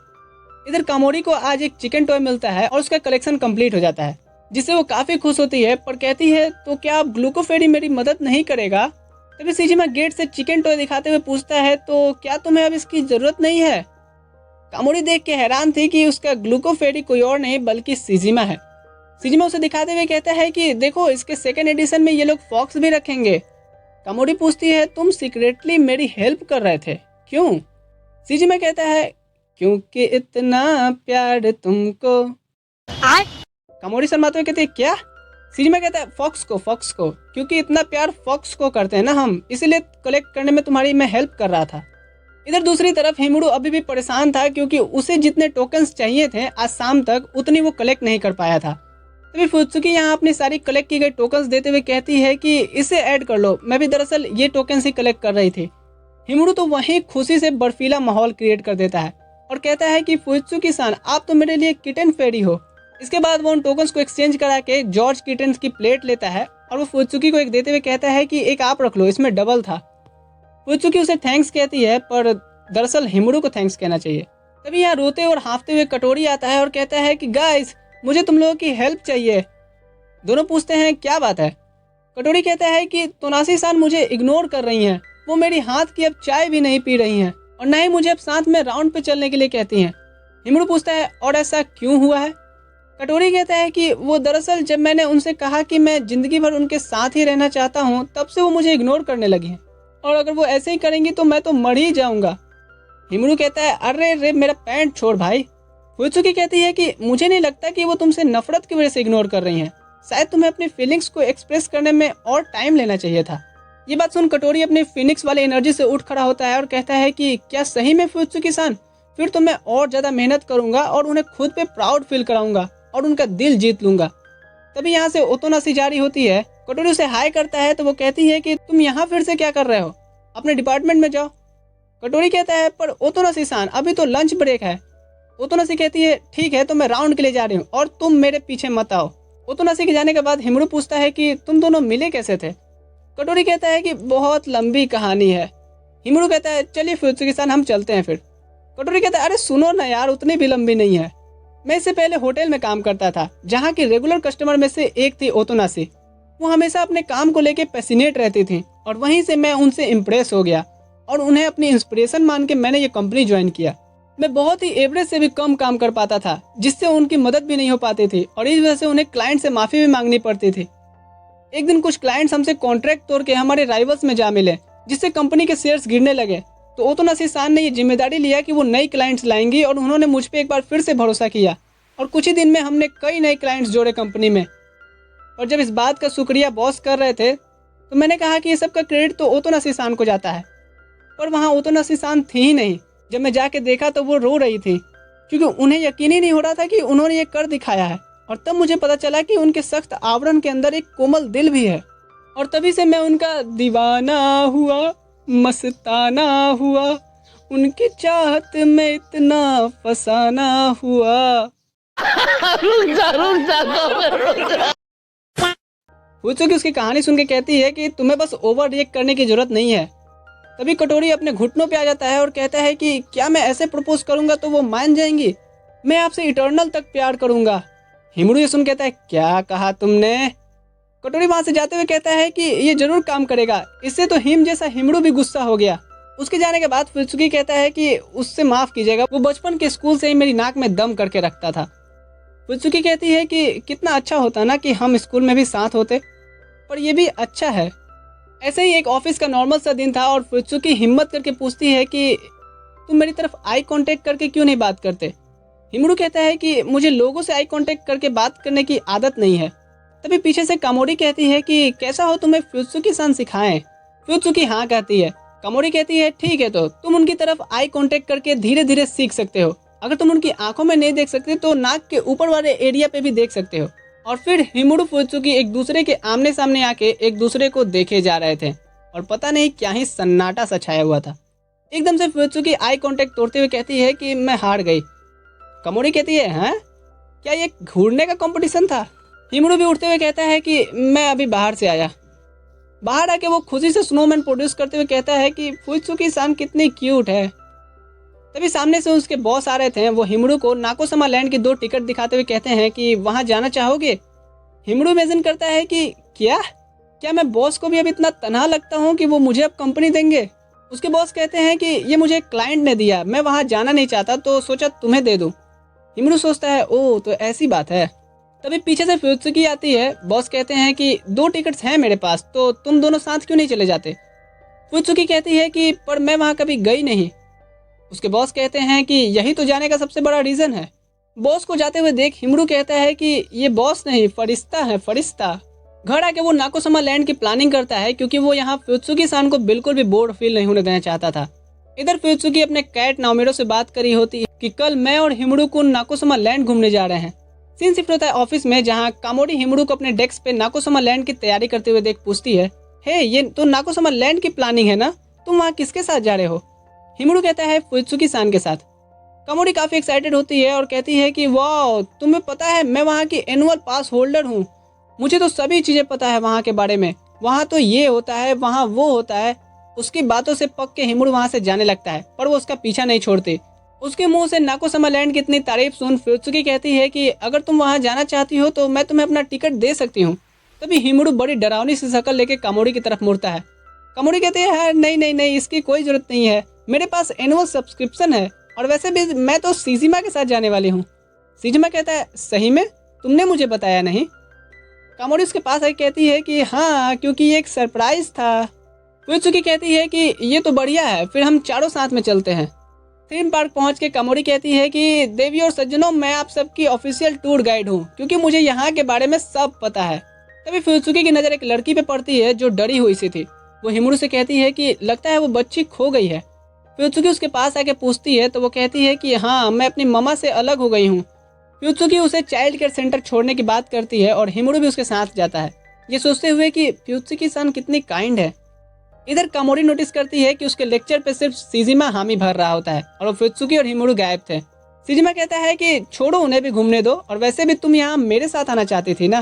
[SPEAKER 1] इधर कामोरी को आज एक चिकन टॉय मिलता है और उसका कलेक्शन कंप्लीट हो जाता है, जिससे वो काफ़ी खुश होती है, पर कहती है तो क्या अब ग्लूको फेरी मेरी मदद नहीं करेगा। तभी सीजिमा गेट से चिकन टॉय दिखाते हुए पूछता है तो क्या तुम्हें अब इसकी ज़रूरत नहीं है। कामोरी देख के हैरान थी कि उसका ग्लूको फेरी कोई और नहीं बल्कि सीजिमा है। सीजिमा उसे दिखाते हुए कहता है कि देखो इसके सेकेंड एडिशन में ये लोग फॉक्स भी रखेंगे। कामोरी पूछती है तुम सीक्रेटली मेरी हेल्प कर रहे थे, क्यों। सीजिमा कहता है क्योंकि इतना प्यार तुमको। कामोरी शर्माते हुए कहते हैं क्या। सीजिमा कहता है फॉक्स को, क्योंकि इतना प्यार फॉक्स को करते हैं ना हम, इसीलिए कलेक्ट करने में तुम्हारी मैं हेल्प कर रहा था। इधर दूसरी तरफ हिमुरू अभी भी परेशान था क्योंकि उसे जितने टोकन्स चाहिए थे आज शाम तक उतनी वो कलेक्ट नहीं कर पाया था। तभी फुत्सुकी यहाँ अपनी सारी कलेक्ट की गई टोकन्स देते हुए कहती है कि इसे ऐड कर लो, मैं भी दरअसल ये टोकन्स ही कलेक्ट कर रही थी। हिमुरू तो वहीं खुशी से बर्फीला माहौल क्रिएट कर देता है और कहता है कि फुत्सुकी सान आप तो मेरे लिए किटन फेरी हो। इसके बाद वो उन टोकन्स को एक्सचेंज करा के जॉर्ज किटन की प्लेट लेता है और वो फुत्सुकी को एक देते हुए कहता है कि एक आप रख लो, इसमें डबल था। फुत्सुकी उसे थैंक्स कहती है पर दरअसल हिमुरू को थैंक्स कहना चाहिए। तभी यहाँ रोते और हाँफते हुए कटोरी आता है और कहता है कि गाइस मुझे तुम लोगों की हेल्प चाहिए। दोनों पूछते हैं क्या बात है। कटोरी कहता है कि तोनासी सान मुझे इग्नोर कर रही हैं, वो मेरी हाथ की अब चाय भी नहीं पी रही हैं और न ही मुझे अब साथ में राउंड पे चलने के लिए कहती हैं। हिमुरू पूछता है और ऐसा क्यों हुआ है। कटोरी कहता है कि वो दरअसल जब मैंने उनसे कहा कि मैं जिंदगी भर उनके साथ ही रहना चाहता हूँ तब से वो मुझे इग्नोर करने लगी हैं और अगर वो ऐसे ही करेंगी तो मैं तो मर ही जाऊंगा। हिमुरू कहता है अरे रे मेरा पैंट छोड़ भाई। फुत्सुकी कहती है कि मुझे नहीं लगता कि वो तुमसे नफरत की वजह से इग्नोर कर रही हैं, शायद तुम्हें अपनी फीलिंग्स को एक्सप्रेस करने में और टाइम लेना चाहिए था। ये बात सुन कटोरी अपनी फिनिक्स वाले एनर्जी से उठ खड़ा होता है और कहता है कि क्या सही में फुत्सुकी सान, फिर तो मैं और ज़्यादा मेहनत करूंगा और उन्हें खुद पे प्राउड फील कराऊंगा और उनका दिल जीत लूंगा। तभी यहाँ से ओतोनाशी जारी होती है। कटोरी उसे हाई करता है तो वो कहती है कि तुम यहाँ फिर से क्या कर रहे हो, अपने डिपार्टमेंट में जाओ। कटोरी कहता है पर ओतोनाशी सान अभी तो लंच ब्रेक है। ओतोनाशी कहती है ठीक है तो मैं राउंड के लिए जा रही हूँ और तुम मेरे पीछे मत आओ। ओतोनाशी के जाने के बाद हिमुरू पूछता है कि तुम दोनों मिले कैसे थे। कटोरी कहता है कि बहुत लंबी कहानी है। हिमुरू कहता है चलिए फुत्सुकी सान हम चलते हैं फिर। कटोरी कहता है अरे सुनो ना यार, उतनी भी लंबी नहीं है। मैं इससे पहले होटल में काम करता था जहाँ की रेगुलर कस्टमर में से एक थी ओतोनाशी। वो हमेशा अपने काम को लेके पैसिनेट रहती थी और वहीं से मैं उनसे इम्प्रेस हो गया और उन्हें अपनी इंस्पिरेशन मान के मैंने ये कंपनी ज्वाइन किया। मैं बहुत ही एवरेज से भी कम काम कर पाता था जिससे उनकी मदद भी नहीं हो पाती थी और इस वजह से उन्हें क्लाइंट से माफ़ी भी मांगनी पड़ती थी। एक दिन कुछ क्लाइंट्स हमसे कॉन्ट्रैक्ट तोड़ के हमारे राइवल्स में जा मिले जिससे कंपनी के शेयर्स गिरने लगे। तो ओतोनाशी सान ने ये जिम्मेदारी लिया कि वो नई क्लाइंट्स लाएंगी और उन्होंने मुझ पर एक बार फिर से भरोसा किया और कुछ ही दिन में हमने कई नए क्लाइंट्स जोड़े कंपनी में। और जब इस बात का शुक्रिया बॉस कर रहे थे तो मैंने कहा कि ये सब का क्रेडिट तो ओतोनाशी सान को जाता है, पर वहाँ ओतोनाशी सान थी ही नहीं। जब मैं जाके देखा तो वो रो रही थी क्योंकि उन्हें यकीन ही नहीं हो रहा था कि उन्होंने ये कर दिखाया है। और तब मुझे पता चला कि उनके सख्त आवरण के अंदर एक कोमल दिल भी है और तभी से मैं उनका दीवाना हुआ, मस्ताना हुआ, उनकी चाहत में इतना फसाना हुआ। फुत्सुकी उसकी कहानी सुन के कहती है कि तुम्हें बस ओवर रिएक्ट करने की जरूरत नहीं है। तभी कटोरी अपने घुटनों पे आ जाता है और कहता है कि क्या मैं ऐसे प्रपोज करूंगा तो वो मान जाएंगी, मैं आपसे इटर्नल तक प्यार करूंगा। हिमुडू ये सुन कहता है, क्या कहा तुमने? कटोरी वहां से जाते हुए कहता है कि ये जरूर काम करेगा। इससे तो हिम जैसा हिमुडू भी गुस्सा हो गया। उसके जाने के बाद फुत्सुकी कहता है कि उससे माफ कीजिएगा, वो बचपन के स्कूल से ही मेरी नाक में दम करके रखता था। फुत्सुकी कहती है कि कितना अच्छा होता ना कि हम स्कूल में भी साथ होते, पर ये भी अच्छा है। ऐसे ही एक ऑफिस का नॉर्मल सा दिन था और फुत्सुकी हिम्मत करके पूछती है कि तुम मेरी तरफ आई कांटेक्ट करके क्यों नहीं बात करते? हिमुडू कहता है कि मुझे लोगों से आई कांटेक्ट करके बात करने की आदत नहीं है। तभी पीछे से कामोरी कहती है कि कैसा हो तुम्हें फुत्सुकी-सान सिखाएं? फुत्सुकी हाँ कहती है। कामोरी कहती है ठीक है, तो तुम उनकी तरफ आई कांटेक्ट करके धीरे धीरे सीख सकते हो। अगर तुम उनकी आंखों में नहीं देख सकते तो नाक के ऊपर वाले एरिया पे भी देख सकते हो। और फिर हिमुडू फुत्सुकी एक दूसरे के आमने सामने आके एक दूसरे को देखे जा रहे थे और पता नहीं क्या ही सन्नाटा सा छाया हुआ था। एकदम से फुत्सुकी आई कांटेक्ट तोड़ते हुए कहती है कि मैं हार गई। कामोरी कहती है हाँ, क्या ये घूरने का कंपटीशन था? हिमुडू भी उठते हुए कहता है कि मैं अभी बाहर से आया। बाहर आके वो खुशी से स्नोमैन प्रोड्यूस करते हुए कहता है कि फुत्सुकी-सान कितनी क्यूट है। तभी सामने से उसके बॉस आ रहे थे। वो हिमुडू को नाकोसमा लैंड की 2 टिकट दिखाते हुए कहते हैं कि वहां जाना चाहोगे? हिमुडू इमेजिन करता है कि क्या मैं बॉस को भी अब इतना तनहा लगता हूँ कि वो मुझे अब कंपनी देंगे? उसके बॉस कहते हैं कि ये मुझे क्लाइंट ने दिया, मैं वहां जाना नहीं चाहता तो सोचा तुम्हें दे दूं। हिमुडू सोचता है ओह तो ऐसी बात है। तभी पीछे से फुत्सुकी आती है। बॉस कहते हैं कि 2 टिकट्स हैं मेरे पास, तो तुम दोनों साथ क्यों नहीं चले जाते? फुत्सुकी कहती है कि पर मैं वहां कभी गई नहीं। उसके बॉस कहते हैं कि यही तो जाने का सबसे बड़ा रीजन है। बॉस को जाते हुए देख हिमुडू कहता है कि ये बॉस नहीं फरिश्ता है, फरिश्ता। घर आके वो नाकोसमा लैंड की प्लानिंग करता है क्योंकि वो यहाँ फुत्सुकी-सान को बिल्कुल भी बोर्ड फील नहीं होने देना चाहता था। इधर फुत्सुकी अपने कैट नाओमिरो से बात करी होती है कि कल मैं और हिमुडू को नाकोसमा लैंड घूमने जा रहे हैं। सीन शिफ्ट होता है ऑफिस में, जहाँ कामोरी हिमुडू को अपने डेस्क पे नाकोसमा लैंड की तैयारी करते हुए देख पूछती है, हे ये तो नाकोसमा लैंड की प्लानिंग है ना, तुम वहाँ किसके साथ जा रहे हो? हिमुडू कहता है फुत्सुकी-सान के साथ। कामोरी काफी एक्साइटेड होती है और कहती है कि वाह तुम्हें पता है मैं वहाँ की एनुअल पास होल्डर हूँ, मुझे तो सभी चीजें पता है वहाँ के बारे में, वहाँ तो ये होता है, वहाँ वो होता है। उसकी बातों से पक के हिमुडू वहाँ से जाने लगता है, पर वो उसका पीछा नहीं छोड़ती। उसके मुंह से नाकोसमा लैंड की इतनी तारीफ सुन फुत्सुकी कहती है कि अगर तुम वहाँ जाना चाहती हो तो मैं तुम्हें अपना टिकट दे सकती हूँ। तभी हिमुडू बड़ी डरावनी सी शक्ल लेके कामोरी की तरफ मुड़ता है। कामोरी कहती है नहीं नहीं नहीं, इसकी कोई जरूरत नहीं है, मेरे पास एनुअल सब्सक्रिप्शन है और वैसे भी मैं तो सीजिमा के साथ जाने वाली हूँ। सीजिमा कहता है सही में, तुमने मुझे बताया नहीं? कामोरी उसके पास आई कहती है कि हाँ क्योंकि ये एक सरप्राइज था। फुत्सुकी कहती है कि ये तो बढ़िया है, फिर हम चारों साथ में चलते हैं। थीम पार्क पहुंच के कामोरी कहती है कि देवी और सज्जनों मैं आप सबकी ऑफिशियल टूर गाइड हूँ क्योंकि मुझे यहाँ के बारे में सब पता है। तभी फुत्सुकी की नज़र एक लड़की पे पड़ती है जो डरी हुई सी थी। वो हिमुडू से कहती है कि लगता है वो बच्ची खो गई है। फुत्सुकी उसके पास आके पूछती है तो वो कहती है कि हाँ मैं अपनी मम्मा से अलग हो गई हूँ। फुत्सुकी उसे चाइल्ड केयर सेंटर छोड़ने की बात करती है और हिमुडू भी उसके साथ जाता है, ये सोचते हुए कि फुत्सुकी-सान कितनी काइंड है। इधर कामोरी नोटिस करती है कि उसके लेक्चर पे सिर्फ सीजिमा हामी भर रहा होता है और फुत्सुकी और हिमुडू गायब थे। सीजिमा कहता है कि छोड़ो उन्हें भी घूमने दो, और वैसे भी तुम यहाँ मेरे साथ आना चाहती थी ना?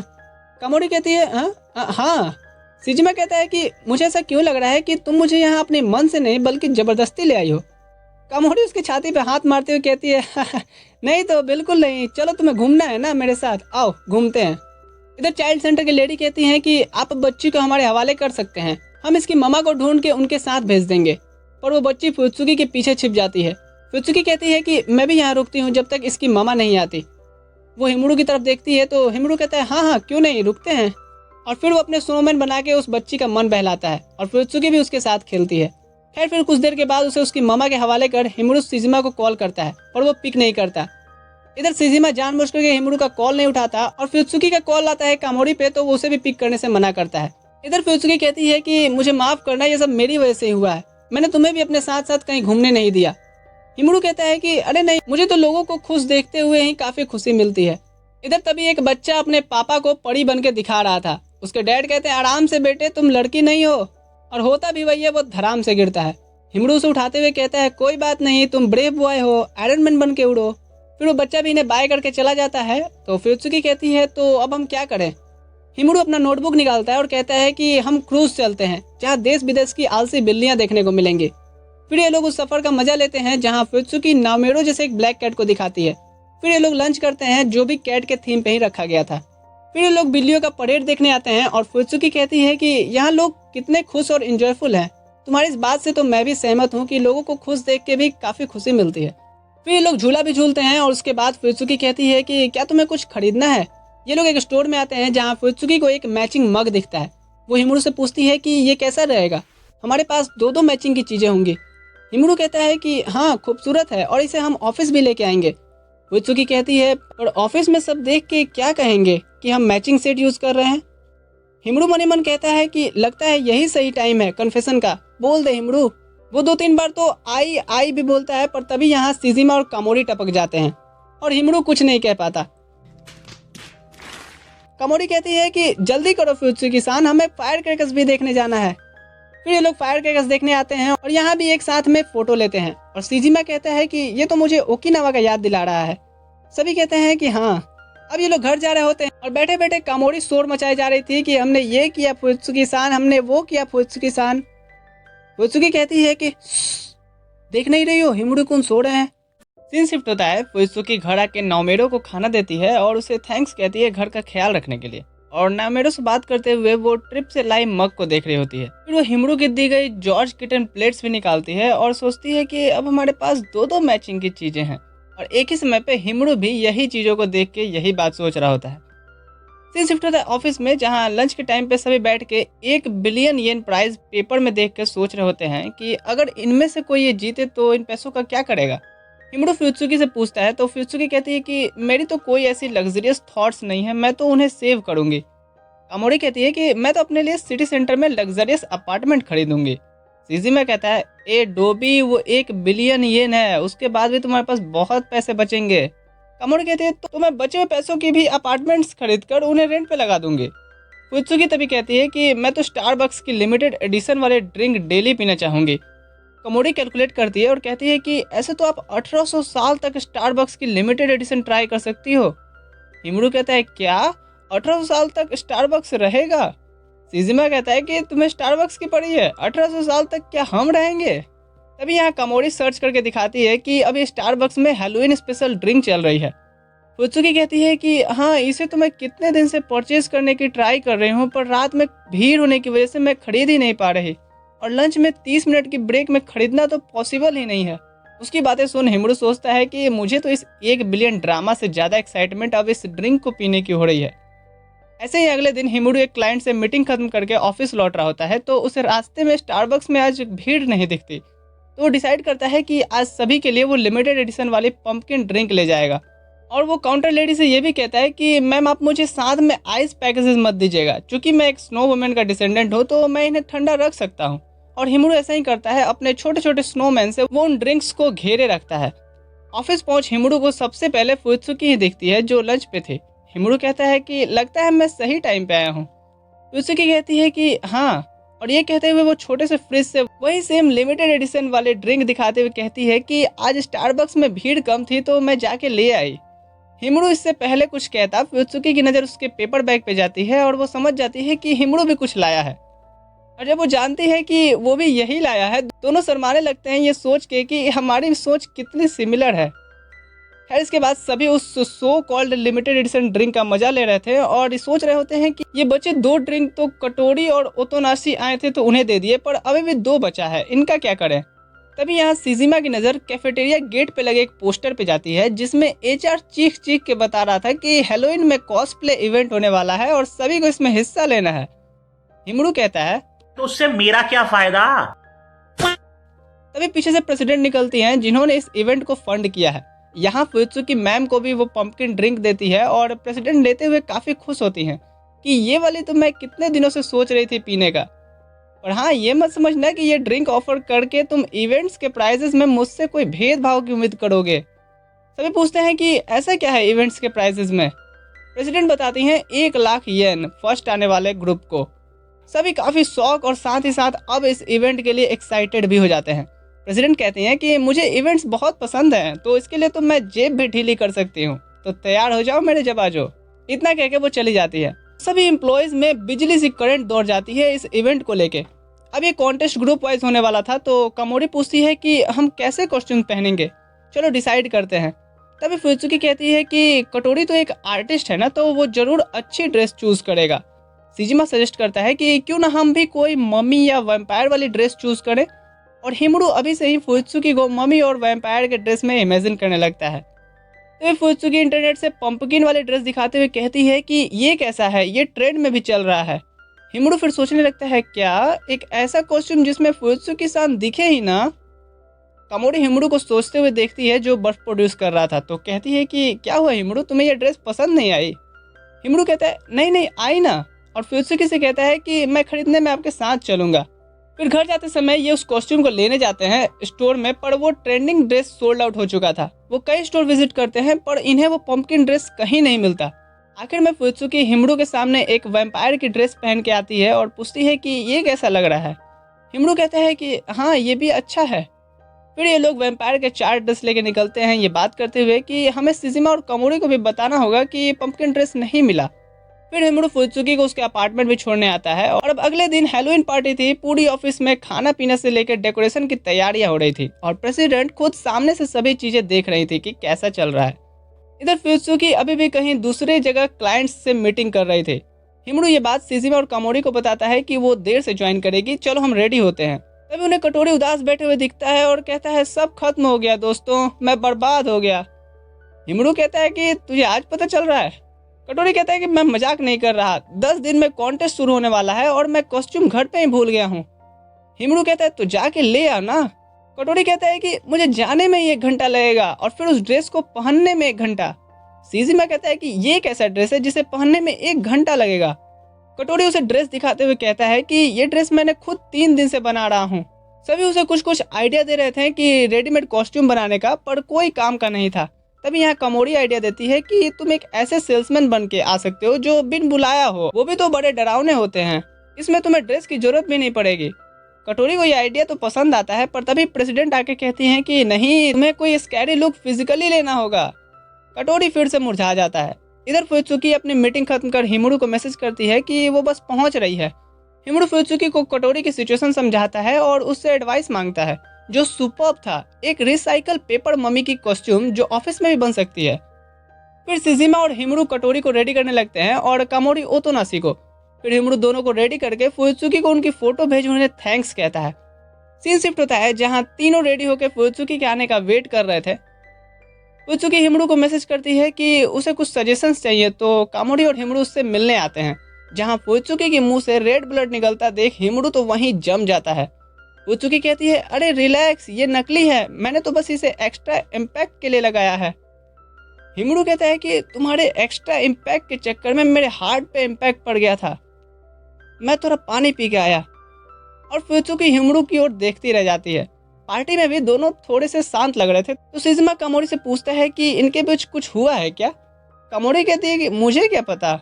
[SPEAKER 1] कामोरी कहती है हाँ। सीजिमा कहता है कि मुझे ऐसा क्यों लग रहा है कि तुम मुझे यहाँ अपने मन से नहीं बल्कि जबरदस्ती ले आई हो। कामोरी उसकी छाती पे हाथ मारते हुए कहती है नहीं तो बिल्कुल नहीं, चलो तुम्हें घूमना है ना मेरे साथ, आओ घूमते हैं। इधर चाइल्ड सेंटर की लेडी कहती है कि आप बच्ची को हमारे हवाले कर सकते हैं, हम इसकी मम्मा को ढूंढ के उनके साथ भेज देंगे। पर वो बच्ची फुत्सुकी के पीछे छिप जाती है। फुत्सुकी कहती है कि मैं भी यहाँ रुकती हूँ जब तक इसकी मम्मा नहीं आती। वो हिमुडू की तरफ देखती है तो हिमुडू कहता है हाँ क्यों नहीं, रुकते हैं। और फिर वो अपने स्नोमैन बना के उस बच्ची का मन बहलाता है और फुत्सुकी भी उसके साथ खेलती है। खैर फिर कुछ देर के बाद उसे उसकी मम्मा के हवाले कर हिमुडू सीजिमा को कॉल करता है पर वो पिक नहीं करता। इधर सीजिमा जानबूझ करके हिमुडू का कॉल नहीं उठाता और फुत्सुकी का कॉल आता है कामोरी पे तो वो उसे भी पिक करने से मना करता है। इधर फुत्सुकी कहती है कि मुझे माफ करना, ये सब मेरी वजह से ही हुआ है, मैंने तुम्हें भी अपने साथ साथ कहीं घूमने नहीं दिया। हिमुडू कहता है कि अरे नहीं, मुझे तो लोगों को खुश देखते हुए ही काफी खुशी मिलती है। इधर तभी एक बच्चा अपने पापा को परी बन के दिखा रहा था। उसके डैड कहते हैं आराम से बेटे, तुम लड़की नहीं हो, और होता भी वही है, वो धराम से गिरता है। हिमुडू उसे उठाते हुए कहता है कोई बात नहीं, तुम ब्रेव बॉय हो, आयरन मैन बन के उड़ो। फिर वो बच्चा भी इन्हें बाय करके चला जाता है। तो फुत्सुकी कहती है तो अब हम क्या करें? हिमुडू अपना नोटबुक निकालता है और कहता है कि हम क्रूज चलते हैं जहाँ देश विदेश की आलसी बिल्लियां देखने को मिलेंगी। फिर ये लोग उस सफर का मजा लेते हैं जहाँ फुत्सुकी नाओमिरो जैसे एक ब्लैक कैट को दिखाती है। फिर ये लोग लंच करते हैं जो भी कैट के थीम पे ही रखा गया था। फिर ये लोग बिल्लियों का परेड देखने आते हैं और फुत्सुकी कहती है कि यहाँ लोग कितने खुश और इंजॉयफुल हैं। तुम्हारी इस बात से तो मैं भी सहमत हूँ कि लोगों को खुश देख के भी काफ़ी खुशी मिलती है। फिर ये लोग झूला भी झूलते हैं और उसके बाद फुत्सुकी कहती है कि क्या तुम्हें कुछ खरीदना है। ये लोग एक स्टोर में आते हैं जहाँ फुत्सुकी को एक मैचिंग मग दिखता है। वो हिमुरू से पूछती है कि ये कैसा रहेगा, हमारे पास दो दो मैचिंग की चीज़ें होंगी। हिमुरू कहता है कि हाँ खूबसूरत है और इसे हम ऑफिस भी लेके आएंगे। फुत्सुकी कहती है पर ऑफिस में सब देख के क्या कहेंगे कि हम मैचिंग सेट यूज़ कर रहे हैं। हिमुरू मन ही मन कहता है कि लगता है यही सही टाइम है कन्फेशन का, बोल दे हिमुरू। वो 2-3 बार तो आई आई भी बोलता है पर तभी यहाँ सिजिमा और कामोरी टपक जाते हैं और हिमुरू कुछ नहीं कह पाता। कामोरी कहती है कि जल्दी करो फुत्सुकी-सान, हमें फायर क्रैकर्स भी देखने जाना है। फिर ये लोग फायर क्रैकर्स देखने आते हैं और यहाँ भी एक साथ में फोटो लेते हैं और सिजिमा कहता है कि ये तो मुझे ओकिनावा का याद दिला रहा है। सभी कहते हैं कि हाँ। अब ये लोग घर जा रहे होते हैं और बैठे बैठे कामोरी शोर मचाई जा रही थी कि हमने ये किया फुत्सुकी-सान, हमने वो किया फुत्सुकी-सान। फुत्सुकी कहती है कि देख नहीं रही हो हिमुरू-कुन सो रहे हैं। सीन शिफ्ट होता है। फुत्सुकी घर आके नाओमेरो को खाना देती है और उसे थैंक्स कहती है घर का ख्याल रखने के लिए। और नाओमेरो से बात करते हुए वो ट्रिप से लाई मग को देख रही होती है। फिर वो हिमुरू की दी गई जॉर्ज किटन प्लेट्स भी निकालती है और सोचती है कि अब हमारे पास दो दो मैचिंग की चीजें हैं। और एक ही समय पे हिमुरू भी यही चीजों को देख के यही बात सोच रहा होता है। सीन शिफ्ट होता है ऑफिस में, जहाँ लंच के टाइम पे सभी बैठ के 1 बिलियन येन प्राइज पेपर में देख के सोच रहे होते हैं कि अगर इनमें से कोई ये जीते तो इन पैसों का क्या करेगा। हिमुरू फुत्सुकी से पूछता है तो फुत्सुकी कहती है कि मेरी तो कोई ऐसी लग्जरियस थॉट्स नहीं है, मैं तो उन्हें सेव करूंगी। कामोरी कहती है कि मैं तो अपने लिए सिटी सेंटर में लग्जरियस अपार्टमेंट खरीदूंगी। सिजिमा कहता है ए डोबी, वो 1 बिलियन येन है, उसके बाद भी तुम्हारे पास बहुत पैसे बचेंगे। कामोरी कहती है तो मैं बचे हुए पैसों की भी अपार्टमेंट्स खरीद कर उन्हें रेंट पे लगा दूंगी। फुत्सुकी तभी कहती है कि मैं तो स्टारबक्स की लिमिटेड एडिशन वाले ड्रिंक डेली पीना चाहूंगी। कामोरी कैलकुलेट करती है और कहती है कि ऐसे तो आप 1800 साल तक स्टारबक्स की लिमिटेड एडिशन ट्राई कर सकती हो। हिमुरू कहता है क्या 1800 साल तक स्टारबक्स रहेगा। सिजिमा कहता है कि तुम्हें स्टारबक्स की पड़ी है, 1800 साल तक क्या हम रहेंगे। तभी यहाँ कामोरी सर्च करके दिखाती है कि अभी स्टारबक्स में हैलोवीन स्पेशल ड्रिंक चल रही है। फुत्सुकी कहती है कि हाँ इसे तो मैं कितने दिन से परचेज करने की ट्राई कर रही हूँ पर रात में भीड़ होने की वजह से मैं खरीद ही नहीं पा रही और लंच में 30 मिनट की ब्रेक में खरीदना तो पॉसिबल ही नहीं है। उसकी बातें सुन हिमुरू सोचता है कि मुझे तो इस 1 बिलियन ड्रामा से ज़्यादा एक्साइटमेंट अब इस ड्रिंक को पीने की हो रही है। ऐसे ही अगले दिन हिमुरू एक क्लाइंट से मीटिंग खत्म करके ऑफिस लौट रहा होता है तो उसे रास्ते में स्टारबक्स में आज भीड़ नहीं दिखती, तो वो डिसाइड करता है कि आज सभी के लिए वो लिमिटेड एडिशन वाली पंपकिन ड्रिंक ले जाएगा। और वो काउंटर लेडी से ये भी कहता है कि मैम आप मुझे साथ में आइस पैकेजेस मत दीजिएगा, क्योंकि मैं एक स्नो वुमेन का डिसेंडेंट हूँ तो मैं इन्हें ठंडा रख सकता हूँ। और हिमुरू ऐसा ही करता है, अपने छोटे छोटे स्नोमैन से वो उन ड्रिंक्स को घेरे रखता है। ऑफिस पहुंच हिमुरू को सबसे पहले फुत्सुकी ही दिखती है जो लंच पे थी। हिमुरू कहता है कि लगता है मैं सही टाइम पे आया हूँ। फुत्सुकी कहती है कि हाँ, और ये कहते हुए वो छोटे से फ्रिज से वही सेम लिमिटेड एडिशन वाले ड्रिंक दिखाते हुए कहती है कि आज स्टारबक्स में भीड़ कम थी तो मैं जाके ले आई। हिमुरू इससे पहले कुछ कहता, फुत्सुकी की नज़र उसके पेपर बैग पे जाती है और वो समझ जाती है कि हिमुरू भी कुछ लाया है। और जब वो जानती है कि वो भी यही लाया है, दोनों शर्माने लगते हैं ये सोच के कि हमारी सोच कितनी सिमिलर है। खैर इसके बाद सभी उस so called limited edition drink का मजा ले रहे थे और सोच रहे होते हैं कि ये बचे 2 ड्रिंक तो कटोरी और ओतोनाशी आए थे तो उन्हें दे दिए, पर अभी भी 2 बचा है, इनका क्या करें। तभी यहाँ सिजिमा की नज़र कैफेटेरिया गेट पे लगे एक पोस्टर पे जाती है जिसमें HR चीख चीख के बता रहा था कि हैलोवीन में कॉस्प्ले इवेंट होने वाला है और सभी को इसमें हिस्सा लेना है। हिमुरू कहता है
[SPEAKER 3] तो उससे मेरा क्या फायदा।
[SPEAKER 1] तभी पीछे से प्रेसिडेंट निकलती हैं जिन्होंने इस इवेंट को फंड किया है। यहाँ फुत्सुकी मैम को भी वो पंपकिन ड्रिंक देती है और प्रेसिडेंट लेते हुए काफ़ी खुश होती हैं कि ये वाली तो मैं कितने दिनों से सोच रही थी पीने का। और हाँ, ये मत समझना कि ये ड्रिंक ऑफर करके तुम इवेंट्स के प्राइजेस में मुझसे कोई भेदभाव की उम्मीद करोगे। सभी पूछते हैं कि ऐसा क्या है इवेंट्स के प्राइजेस में। प्रेसिडेंट बताती हैं 1 लाख येन फर्स्ट आने वाले ग्रुप को। सभी काफ़ी शौक और साथ ही साथ अब इस इवेंट के लिए एक्साइटेड भी हो जाते हैं। प्रेसिडेंट कहते हैं कि मुझे इवेंट्स बहुत पसंद हैं तो इसके लिए तो मैं जेब भी ढीली कर सकती हूँ, तो तैयार हो जाओ मेरे जबाजो। इतना कह के वो चली जाती है। सभी एम्प्लॉयज़ में बिजली सी करंट दौड़ जाती है इस इवेंट को लेके। अब ये कॉन्टेस्ट ग्रुप वाइज होने वाला था तो कामोरी पूछती है कि हम कैसे कॉस्ट्यूम पहनेंगे, चलो डिसाइड करते हैं। तभी फुत्सुकी कहती है कि कटोरी तो एक आर्टिस्ट है ना, तो वो जरूर अच्छी ड्रेस चूज करेगा। सीजिमा सजेस्ट करता है कि क्यों ना हम भी कोई मम्मी या वैम्पायर वाली ड्रेस चूज करें, और हिमड़ू अभी से ही फुत्सुकी को मम्मी और वैम्पायर के ड्रेस में इमेजिन करने लगता है। तो फुत्सुकी इंटरनेट से पंपकिन वाली ड्रेस दिखाते हुए कहती है कि ये कैसा है, ये ट्रेंड में भी चल रहा है। हिमड़ू फिर सोचने लगता है क्या एक ऐसा कॉस्ट्यूम जिसमें फुत्सुकी सान दिखे ही ना। कमोरी हिमड़ू को सोचते हुए देखती है जो बर्फ प्रोड्यूस कर रहा था, तो कहती है कि क्या हुआ हिमड़ू, तुम्हें ये ड्रेस पसंद नहीं आई। हिमड़ू कहता है नहीं नहीं आई ना, और फुत्सुकी से कहता है कि मैं खरीदने में आपके साथ चलूंगा। फिर घर जाते समय ये उस कॉस्ट्यूम को लेने जाते हैं स्टोर में, पर वो ट्रेंडिंग ड्रेस सोल्ड आउट हो चुका था। वो कई स्टोर विजिट करते हैं पर इन्हें वो पंपकिन ड्रेस कहीं नहीं मिलता। आखिर में फुत्सुकी हिमड़ू के सामने एक वैम्पायर की ड्रेस पहन के आती है और पूछती है कि ये कैसा लग रहा है। हिमड़ू कहता है कि हाँ ये भी अच्छा है। फिर ये लोग वैम्पायर के 4 ड्रेस लेके निकलते हैं, ये बात करते हुए कि हमें सिजिमा और कमोरी को भी बताना होगा कि पंपकिन ड्रेस नहीं मिला। फिर हिमड़ू फुत्सुकी को उसके अपार्टमेंट भी छोड़ने आता है, और अब अगले दिन हैलोवीन पार्टी थी। पूरी ऑफिस में खाना पीना से लेकर डेकोरेशन की तैयारियां हो रही थी, और प्रेसिडेंट खुद सामने से सभी चीजें देख रही थी कि कैसा चल रहा है। इधर फुत्सुकी अभी भी कहीं दूसरे जगह क्लाइंट्स से मीटिंग कर रही थी। हिमड़ू ये बात सिजिमा और कमोरी को बताता है कि वो देर से ज्वाइन करेगी, चलो हम रेडी होते हैं। तभी उन्हें कटोरी उदास बैठे हुए दिखता है और कहता है सब खत्म हो गया दोस्तों, मैं बर्बाद हो गया। हिमड़ू कहता है कि तुझे आज पता चल रहा है। कटोरी कहता है कि मैं मजाक नहीं कर रहा, 10 दिन में कॉन्टेस्ट शुरू होने वाला है और मैं कॉस्ट्यूम घर पे ही भूल गया हूँ। हिमड़ू कहता है तो जाके ले आ ना। कटोरी कहता है कि मुझे जाने में 1 घंटा लगेगा और फिर उस ड्रेस को पहनने में 1 घंटा। सिजिमा कहता है कि ये कैसा ड्रेस है जिसे पहनने में 1 घंटा लगेगा। कटोरी उसे ड्रेस दिखाते हुए कहता है कि ये ड्रेस मैंने खुद 3 दिन से बना रहा हूँ। सभी उसे कुछ कुछ आइडिया दे रहे थे कि रेडीमेड कॉस्ट्यूम बनाने का, पर कोई काम का नहीं था। तभी यहाँ कमोरी आइडिया देती है कि तुम एक ऐसे सेल्समैन बन के आ सकते हो जो बिन बुलाया हो, वो भी तो बड़े डरावने होते हैं, इसमें तुम्हें ड्रेस की जरूरत भी नहीं पड़ेगी। कटोरी को ये आइडिया तो पसंद आता है, पर तभी प्रेसिडेंट आके कहती हैं कि नहीं, तुम्हें कोई स्कैरी लुक फिजिकली लेना होगा। कटोरी फिर से मुरझा जाता है। इधर फुत्सुकी अपनी मीटिंग खत्म कर हिमड़ू को मैसेज करती है कि वो बस पहुंच रही है। हिमड़ू फुत्सुकी को कटोरी की सिचुएशन समझाता है और उससे एडवाइस मांगता है, जो सुपर्ब था, एक रिसाइकल पेपर मम्मी की कॉस्ट्यूम जो ऑफिस में भी बन सकती है। फिर सिजिमा और हिमड़ू कटोरी को रेडी करने लगते हैं और कमोरी ओतोनाशी को। फिर हिमड़ू दोनों को रेडी करके फुत्सुकी को उनकी फोटो भेज उन्हें थैंक्स कहता है। सीन शिफ्ट होता है जहाँ तीनों रेडी होकर फुत्सुकी के आने का वेट कर रहे थे। फुत्सुकी हिमड़ू को मैसेज करती है कि उसे कुछ सजेशंस चाहिए, तो कामोरी और हिमड़ू उससे मिलने आते हैं। जहां फुत्सुकी के मुंह से रेड ब्लड निकलता देख हिमड़ू तो वहीं जम जाता है। फुत्सुकी कहती है अरे रिलैक्स, ये नकली है, मैंने तो बस इसे एक्स्ट्रा इम्पैक्ट के लिए लगाया है। हिमड़ू कहता है कि तुम्हारे एक्स्ट्रा इम्पैक्ट के चक्कर में मेरे हार्ट पे इम्पैक्ट पड़ गया था, मैं थोड़ा पानी पी के आया। और फुत्सुकी हिमड़ू की ओर देखती रह जाती है। पार्टी में भी दोनों थोड़े से शांत लग रहे थे, तो सिजिमा कमोरी से पूछता है कि इनके बीच कुछ हुआ है क्या। कमोरी कहती है कि मुझे क्या पता।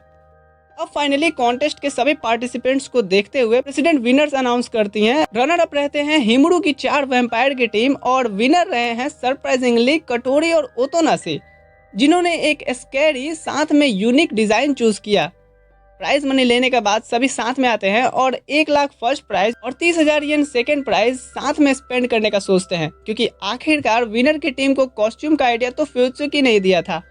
[SPEAKER 1] अब फाइनली कॉन्टेस्ट के सभी पार्टिसिपेंट्स को देखते हुए प्रेसिडेंट विनर्स अनाउंस करती हैं। रनर अप रहते हैं हिमड़ू की 4 वैम्पायर की टीम, और विनर रहे हैं सरप्राइजिंगली कटोरी और ओतोनाशी, जिन्होंने एक स्कैरी साथ में यूनिक डिजाइन चूज किया। प्राइज मनी लेने के बाद सभी साथ में आते हैं और 1 लाख फर्स्ट प्राइज और 30,000 येन सेकेंड प्राइज साथ में स्पेंड करने का सोचते हैं, क्योंकि आखिरकार विनर की टीम को कॉस्ट्यूम का आइडिया तो फुत्सुकी नहीं दिया था।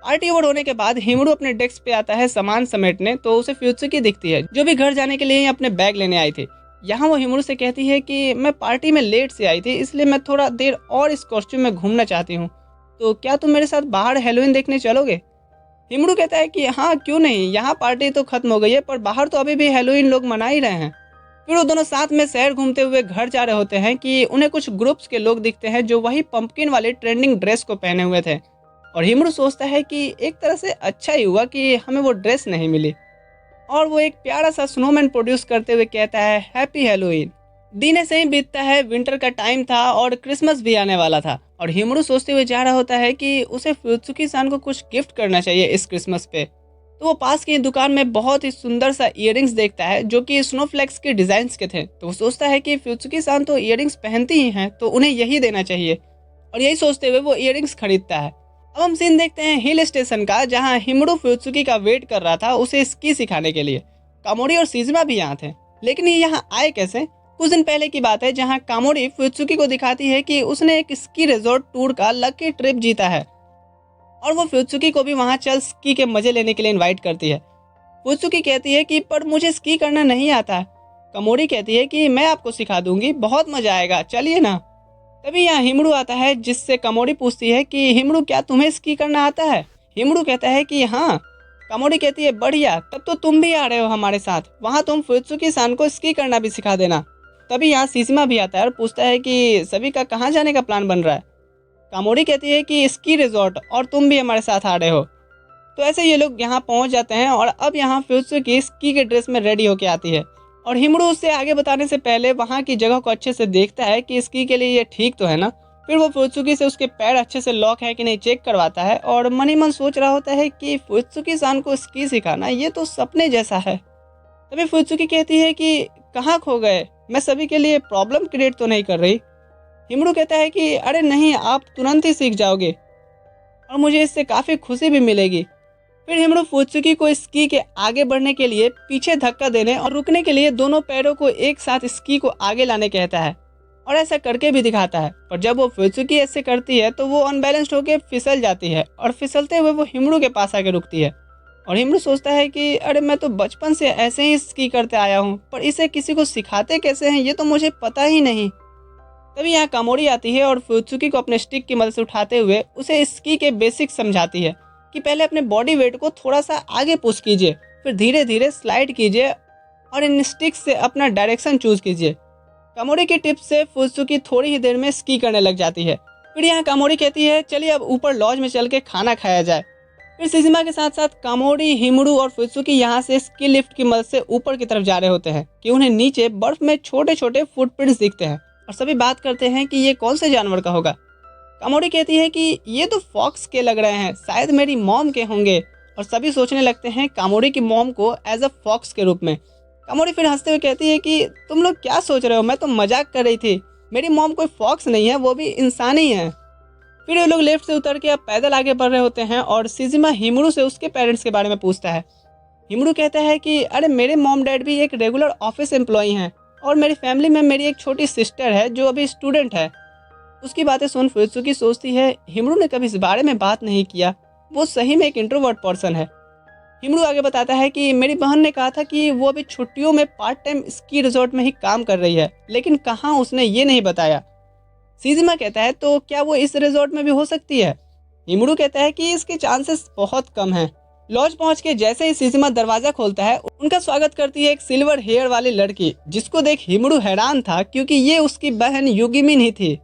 [SPEAKER 1] पार्टी ओवर होने के बाद हिमड़ू अपने डेस्क पे आता है सामान समेटने, तो उसे फुत्सुकी दिखती है, जो भी घर जाने के लिए अपने बैग लेने आई थी। यहाँ वो हिमड़ू से कहती है कि मैं पार्टी में लेट से आई थी, इसलिए मैं थोड़ा देर और इस कॉस्ट्यूम में घूमना चाहती हूँ, तो क्या तुम मेरे साथ बाहर हैलोवीन देखने चलोगे। हिमड़ू कहता है कि हाँ क्यों नहीं, यहाँ पार्टी तो खत्म हो गई है, पर बाहर तो अभी भी हैलोवीन लोग मना ही रहे हैं। फिर वो दोनों साथ में शहर घूमते हुए घर जा रहे होते हैं कि उन्हें कुछ ग्रुप्स के लोग दिखते हैं जो वही पंपकिन वाले ट्रेंडिंग ड्रेस को पहने हुए थे। और हिमड़ू सोचता है कि एक तरह से अच्छा ही हुआ कि हमें वो ड्रेस नहीं मिली। और वो एक प्यारा सा स्नोमैन प्रोड्यूस करते हुए कहता है हैप्पी हैलोवीन। दिन ऐसे ही बीतता है, विंटर का टाइम था और क्रिसमस भी आने वाला था, और हिमड़ू सोचते हुए जा रहा होता है कि उसे फुत्सुकी सान को कुछ गिफ्ट करना चाहिए इस क्रिसमस पे। तो वो पास की दुकान में बहुत ही सुंदर सा इयररिंग्स देखता है जो कि स्नोफ्लेक्स के डिजाइन्स के थे। तो वो सोचता है कि फुत्सुकी सान तो इयररिंग्स पहनती ही हैं, तो उन्हें यही देना चाहिए, और यही सोचते हुए वो इयररिंग्स खरीदता है। अब हम सीन देखते हैं हिल स्टेशन का, जहाँ हिमड़ू फुत्सुकी का वेट कर रहा था उसे स्की सिखाने के लिए। कामोरी और सिजिमा भी यहाँ थे, लेकिन ये यहाँ आए कैसे। कुछ दिन पहले की बात है जहाँ कामोरी फुत्सुकी को दिखाती है कि उसने एक स्की रिजॉर्ट टूर का लकी ट्रिप जीता है। और वो फ्यूत्सुकी को भी वहाँ चल स्की के मजे लेने के लिए इनवाइट करती है। फ्यूत्सुकी कहती है कि पर मुझे स्की करना नहीं आता। कमोरी कहती है कि मैं आपको सिखा दूंगी, बहुत मजा आएगा, चलिए ना। तभी यहाँ हिमड़ू आता है, जिससे कमोरी पूछती है कि हिमड़ू क्या तुम्हें स्की करना आता है। हिमड़ू कहता है कि हाँ। कमोरी कहती है बढ़िया, तब तो तुम भी आ रहे हो हमारे साथ, वहाँ तुम फ्यूत्सुकी सान को स्की करना भी सिखा देना। तभी यहाँ सीसीमा भी आता है और पूछता है कि सभी का कहाँ जाने का प्लान बन रहा है। कामोरी कहती है कि स्की रिजॉर्ट, और तुम भी हमारे साथ आ रहे हो। तो ऐसे ये लोग यहाँ पहुँच जाते हैं और अब यहाँ फ्यूत्सुकी स्की के ड्रेस में रेडी होके आती है और हिमड़ू उससे आगे बताने से पहले वहाँ की जगह को अच्छे से देखता है कि स्की के लिए ये ठीक तो है ना। फिर वो फ्यूत्सुकी से उसके पैर अच्छे से लॉक है कि नहीं चेक करवाता है और मन ही मन सोच रहा होता है कि फ्यूत्सुकी सान को स्की सिखाना ये तो सपने जैसा है। तभी फ्यूत्सुकी कहती है कि कहाँ खो गए, मैं सभी के लिए प्रॉब्लम क्रिएट तो नहीं कर रही। हिमड़ू कहता है कि अरे नहीं, आप तुरंत ही सीख जाओगे और मुझे इससे काफ़ी खुशी भी मिलेगी। फिर हिमड़ू फ्यूत्सुकी को स्की के आगे बढ़ने के लिए पीछे धक्का देने और रुकने के लिए दोनों पैरों को एक साथ स्की को आगे लाने कहता है और ऐसा करके भी दिखाता है। पर जब वो फ्यूत्सुकी ऐसे करती है तो वो अनबैलेंस्ड होकर फिसल जाती है और फिसलते हुए वो हिमड़ू के पास आके रुकती है और हिमड़ू सोचता है कि अरे मैं तो बचपन से ऐसे ही स्की करते आया हूँ, पर इसे किसी को सिखाते कैसे हैं ये तो मुझे पता ही नहीं। तभी यहाँ कामोरी आती है और फ्यूत्सुकी को अपने स्टिक की मदद से उठाते हुए उसे स्की के बेसिक समझाती है कि पहले अपने बॉडी वेट को थोड़ा सा आगे पुश कीजिए, फिर धीरे धीरे स्लाइड कीजिए और इन स्टिक्स से अपना डायरेक्शन चूज कीजिए। कामोरी की टिप्स से फ्यूत्सुकी थोड़ी ही देर में स्की करने लग जाती है। फिर यहाँ कामोरी कहती है चलिए अब ऊपर लॉज में चल के खाना खाया जाए। फिर सीसीमा के साथ साथ कामोरी, हिमड़ू और फ्यूत्सुकी यहाँ से स्की लिफ्ट की मदद से ऊपर की तरफ जा रहे होते हैं कि उन्हें नीचे बर्फ में छोटे छोटे फुटप्रिंट्स दिखते हैं और सभी बात करते हैं कि ये कौन से जानवर का होगा। कामोरी कहती है कि ये तो फॉक्स के लग रहे हैं, शायद मेरी मॉम के होंगे, और सभी सोचने लगते हैं कामोरी की मॉम को एज अ फॉक्स के रूप में। कामोरी फिर हंसते हुए कहती है कि तुम लोग क्या सोच रहे हो, मैं तो मजाक कर रही थी, मेरी मॉम कोई फॉक्स नहीं है, वो भी इंसान ही है। फिर ये लोग लेफ्ट से उतर के अब पैदल आगे बढ़ रहे होते हैं और सीजीमा हिमड़ू से उसके पेरेंट्स के बारे में पूछता है। हिमड़ू कहता है कि अरे मेरे मॉम डैड भी एक रेगुलर ऑफिस एम्प्लॉई हैं और मेरी फैमिली में मेरी एक छोटी सिस्टर है जो अभी स्टूडेंट है। उसकी बातें सुन फ्यूत्सुकी सोचती है हिमड़ू ने कभी इस बारे में बात नहीं किया, वो सही में एक इंट्रोवर्ट पर्सन है। हिमड़ू आगे बताता है कि मेरी बहन ने कहा था कि वो अभी छुट्टियों में पार्ट टाइम स्की रिजॉर्ट में ही काम कर रही है, लेकिन कहाँ उसने ये नहीं बताया। सीजिमा कहता है तो क्या वो इस रिजॉर्ट में भी हो सकती है। हिमड़ू कहता है कि इसके चांसेस बहुत कम हैं। लॉज पहुंच के जैसे ही सीजिमा दरवाजा खोलता है उनका स्वागत करती है एक सिल्वर हेयर वाली लड़की, जिसको देख हिमड़ू हैरान था क्योंकि ये उसकी बहन युगिमिन ही थी।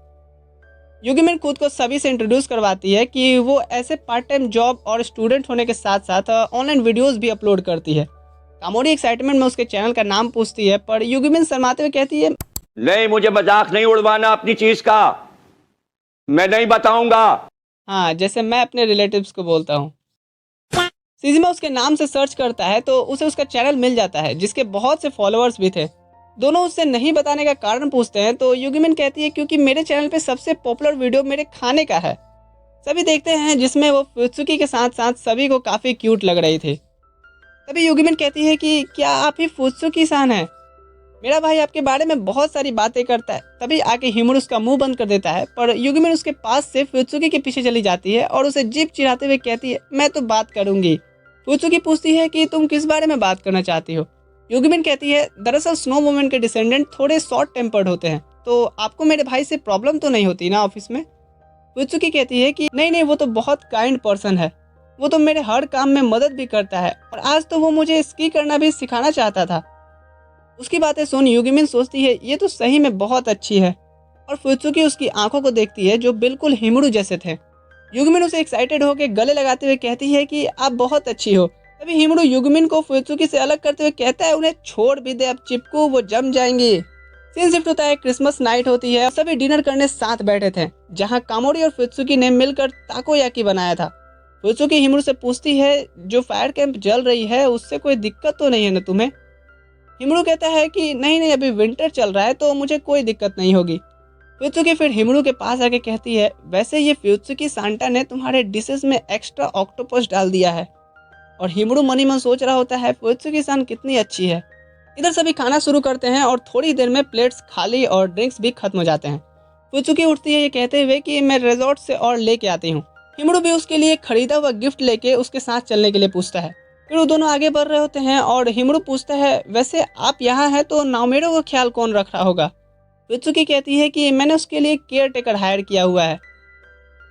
[SPEAKER 1] युगिमिन खुद को सभी से इंट्रोड्यूस करवाती है कि वो ऐसे पार्ट टाइम जॉब और स्टूडेंट होने के साथ साथ ऑनलाइन वीडियोस भी अपलोड करती है। कामोरी एक्साइटमेंट में उसके चैनल का नाम पूछती है, पर युगिमिन शर्माते हुए कहती है
[SPEAKER 4] नहीं, मुझे मजाक नहीं उड़वाना अपनी चीज का, मैं नहीं बताऊंगा।
[SPEAKER 1] हाँ, जैसे मैं अपने रिलेटिव्स को बोलता हूँ। सीजिमा उसके नाम से सर्च करता है तो उसे उसका चैनल मिल जाता है जिसके बहुत से फॉलोअर्स भी थे। दोनों उससे नहीं बताने का कारण पूछते हैं तो युगिमिन कहती है क्योंकि मेरे चैनल पे सबसे पॉपुलर वीडियो मेरे खाने का है। सभी देखते हैं जिसमें वो फ्यूत्सुकी के साथ साथ सभी को काफ़ी क्यूट लग रही थी। तभी युगिमिन कहती है कि क्या आप ही फ्यूत्सुकी सान हैं? मेरा भाई आपके बारे में बहुत सारी बातें करता है। तभी आके हिमड़ू उसका मुंह बंद कर देता है, पर युगिमिन उसके पास से फ्यूत्सुकी के पीछे चली जाती है और उसे जीभ चिढ़ाते हुए कहती है मैं तो बात करूंगी। फ्यूत्सुकी पूछती है कि तुम किस बारे में बात करना चाहती हो। युगिमिन कहती है दरअसल स्नो वुमेन के डिसेंडेंट थोड़े शॉर्ट टेम्पर्ड होते हैं, तो आपको मेरे भाई से प्रॉब्लम तो नहीं होती ना ऑफिस में। फ्यूत्सुकी कहती है कि नहीं, वो तो बहुत काइंड पर्सन है, वो तो मेरे हर काम में मदद भी करता है और आज तो वो मुझे स्की करना भी सिखाना चाहता था। उसकी बातें सुन युगिमिन सोचती है ये तो सही में बहुत अच्छी है, और फ्यूत्सुकी उसकी आंखों को देखती है जो बिल्कुल हिमड़ू जैसे थे। युगिमिन उसे एक्साइटेड होकर गले लगाते हुए कहती है कि आप बहुत अच्छी हो। तभी हिमड़ू युगिमिन को फ्यूत्सुकी से अलग करते हुए कहता है उन्हें छोड़ भी दे, अब चिपकू, वो जम जाएंगी। सीन शिफ्ट होता है, क्रिसमस नाइट होती है और सभी डिनर करने साथ बैठे थे जहाँ कामोरी और फ्यूत्सुकी ने मिलकर ताकोयाकी बनाया था। फ्यूत्सुकी हिमड़ू से पूछती है जो फायर कैंप जल रही है उससे कोई दिक्कत तो नहीं है ना तुम्हें। हिमड़ू कहता है कि नहीं, अभी विंटर चल रहा है तो मुझे कोई दिक्कत नहीं होगी। फ्यूत्सुकी फिर हिमड़ू के पास आके कहती है वैसे ये फ्यूत्सुकी सांता ने तुम्हारे डिशेस में एक्स्ट्रा ऑक्टोपस डाल दिया है। और हिमड़ू मनी मन सोच रहा होता है फ्यूत्सुकी सान कितनी अच्छी है। इधर सभी खाना शुरू करते हैं और थोड़ी देर में प्लेट्स खाली और ड्रिंक्स भी खत्म हो जाते हैं। फ्यूत्सुकी उठती है ये कहते हुए कि मैं रिजॉर्ट से और लेके आती हूँ। हिमड़ू भी उसके लिए खरीदा हुआ गिफ्ट लेके उसके साथ चलने के लिए पूछता है। फिर वो दोनों आगे बढ़ रहे होते हैं और हिमड़ू पूछता है, वैसे आप यहाँ हैं तो नाओमिरो का ख्याल कौन रख रहा होगा? फुत्सुकी कहती है कि मैंने उसके लिए केयर टेकर हायर किया हुआ है।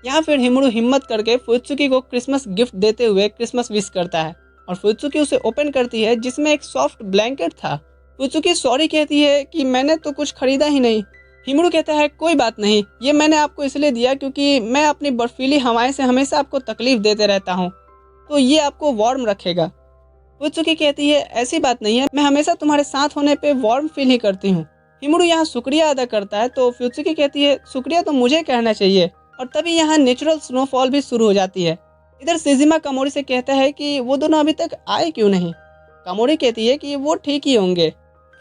[SPEAKER 1] यहाँ फिर हिमड़ू हिम्मत करके फुत्सुकी को क्रिसमस गिफ्ट देते हुए क्रिसमस विश करता है और फुत्सुकी उसे ओपन करती है जिसमें एक सॉफ्ट ब्लैंकेट था। फुत्सुकी सॉरी कहती है कि मैंने तो कुछ खरीदा ही नहीं। हिमड़ू कहता है, कोई बात नहीं, ये मैंने आपको इसलिए दिया क्योंकि मैं अपनी बर्फीली हवाएं से हमेशा आपको तकलीफ देते रहता हूँ, तो ये आपको वार्म रखेगा। फुत्सुकी कहती है, ऐसी बात नहीं है, मैं हमेशा तुम्हारे साथ होने पे वार्म फील ही करती हूँ। हिमड़ू यहाँ शुक्रिया अदा करता है तो फुत्सुकी कहती है, शुक्रिया तो मुझे कहना चाहिए। और तभी यहाँ नेचुरल स्नोफॉल भी शुरू हो जाती है। इधर सिजिमा कामोरी से कहता है कि वो दोनों अभी तक आए क्यों नहीं। कामोरी कहती है कि वो ठीक ही होंगे।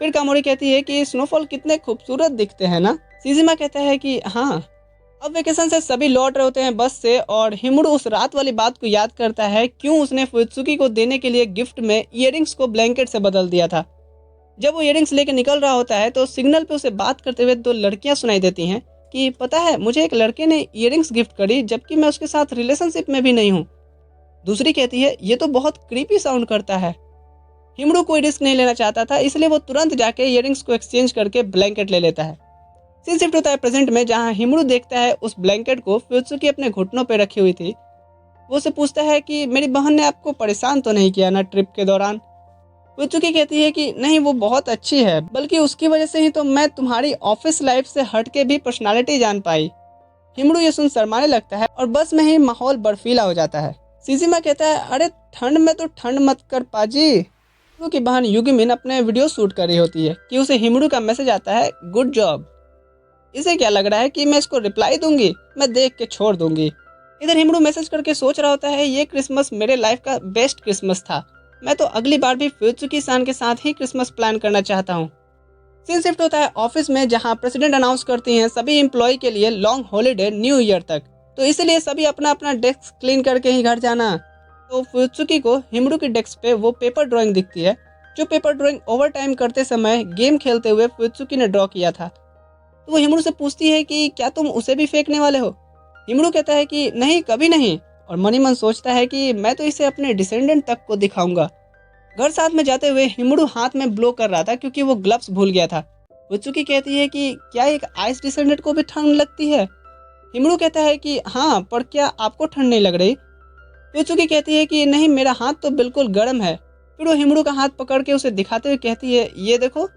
[SPEAKER 1] फिर कामोरी कहती है कि स्नोफॉल कितने खूबसूरत दिखते हैं ना। सिजिमा कहता है कि हाँ। अब वेकेशन से सभी लौट रहे होते हैं बस से और हिमड़ू उस रात वाली बात को याद करता है क्यों उसने फुत्सुकी को देने के लिए गिफ्ट में इयररिंग्स को ब्लैंकेट से बदल दिया था। जब वो इयररिंग्स लेके निकल रहा होता है तो सिग्नल पे उसे बात करते हुए दो लड़कियां सुनाई देती हैं कि पता है, मुझे एक लड़के ने इयररिंग्स गिफ्ट करी जबकि मैं उसके साथ रिलेशनशिप में भी नहीं हूँ। दूसरी कहती है, ये तो बहुत क्रीपी साउंड करता है। हिमड़ू कोई रिस्क नहीं लेना चाहता था, इसलिए वो तुरंत जाके इयररिंग्स को एक्सचेंज करके ब्लैंकेट ले लेता है। सीन शिफ्ट होता है प्रेजेंट में, जहाँ हिमड़ू देखता है उस ब्लैंकेट को फुत्सुकी अपने घुटनों पर रखी हुई थी। वो उसे पूछता है कि मेरी बहन ने आपको परेशान तो नहीं किया ना ट्रिप के दौरान। फुत्सुकी कहती है कि नहीं, वो बहुत अच्छी है, बल्कि उसकी वजह से ही तो मैं तुम्हारी ऑफिस लाइफ से हटके भी पर्सनालिटी जान पाई। हिमड़ू ये सुन शर्माने लगता है और बस में ही माहौल बर्फीला हो जाता है। सिजिमा कहता है, अरे ठंड में तो ठंड मत कर पाजी। हिमड़ू की बहन युगिमिन अपने वीडियो शूट कर रही होती है कि उसे हिमड़ू का मैसेज आता है, गुड जॉब। इसे क्या लग रहा है कि मैं इसको रिप्लाई दूंगी, मैं देख के छोड़ दूंगी। इधर हिमड़ू मैसेज करके सोच रहा होता है, ये क्रिसमस मेरे लाइफ का बेस्ट क्रिसमस था, मैं तो अगली बार भी फुत्सुकी सान के साथ ही क्रिसमस प्लान करना चाहता हूँ। सीन शिफ्ट होता है ऑफिस में, जहाँ प्रेसिडेंट अनाउंस करती हैं सभी एम्प्लॉय के लिए लॉन्ग हॉलीडे न्यू ईयर तक, तो इसलिए सभी अपना अपना डेस्क क्लीन करके ही घर जाना। तो फुत्सुकी को हिमड़ू की डेस्क पे वो पेपर ड्राइंग दिखती है जो पेपर ड्राइंग ओवर टाइम करते समय गेम खेलते हुए फुत्सुकी ने ड्रॉ किया था। तो वो हिमड़ू से पूछती है कि क्या तुम उसे भी फेंकने वाले हो। हिमड़ू कहता है कि नहीं, कभी नहीं, और मनी मन सोचता है कि मैं तो इसे अपने डिसेंडेंट तक को दिखाऊंगा। घर साथ में जाते हुए हिमड़ू हाथ में ब्लो कर रहा था क्योंकि वो ग्लव्स भूल गया था। फुत्सुकी कहती है कि क्या एक आइस डिसेंडेंट को भी ठंड लगती है। हिमड़ू कहता है कि हाँ, पर क्या आपको ठंड नहीं लग रही। फुत्सुकी कहती है कि नहीं, मेरा हाथ तो बिल्कुल गर्म है। फिर वो हिमड़ू का हाथ पकड़ के उसे दिखाते हुए कहती है, ये देखो।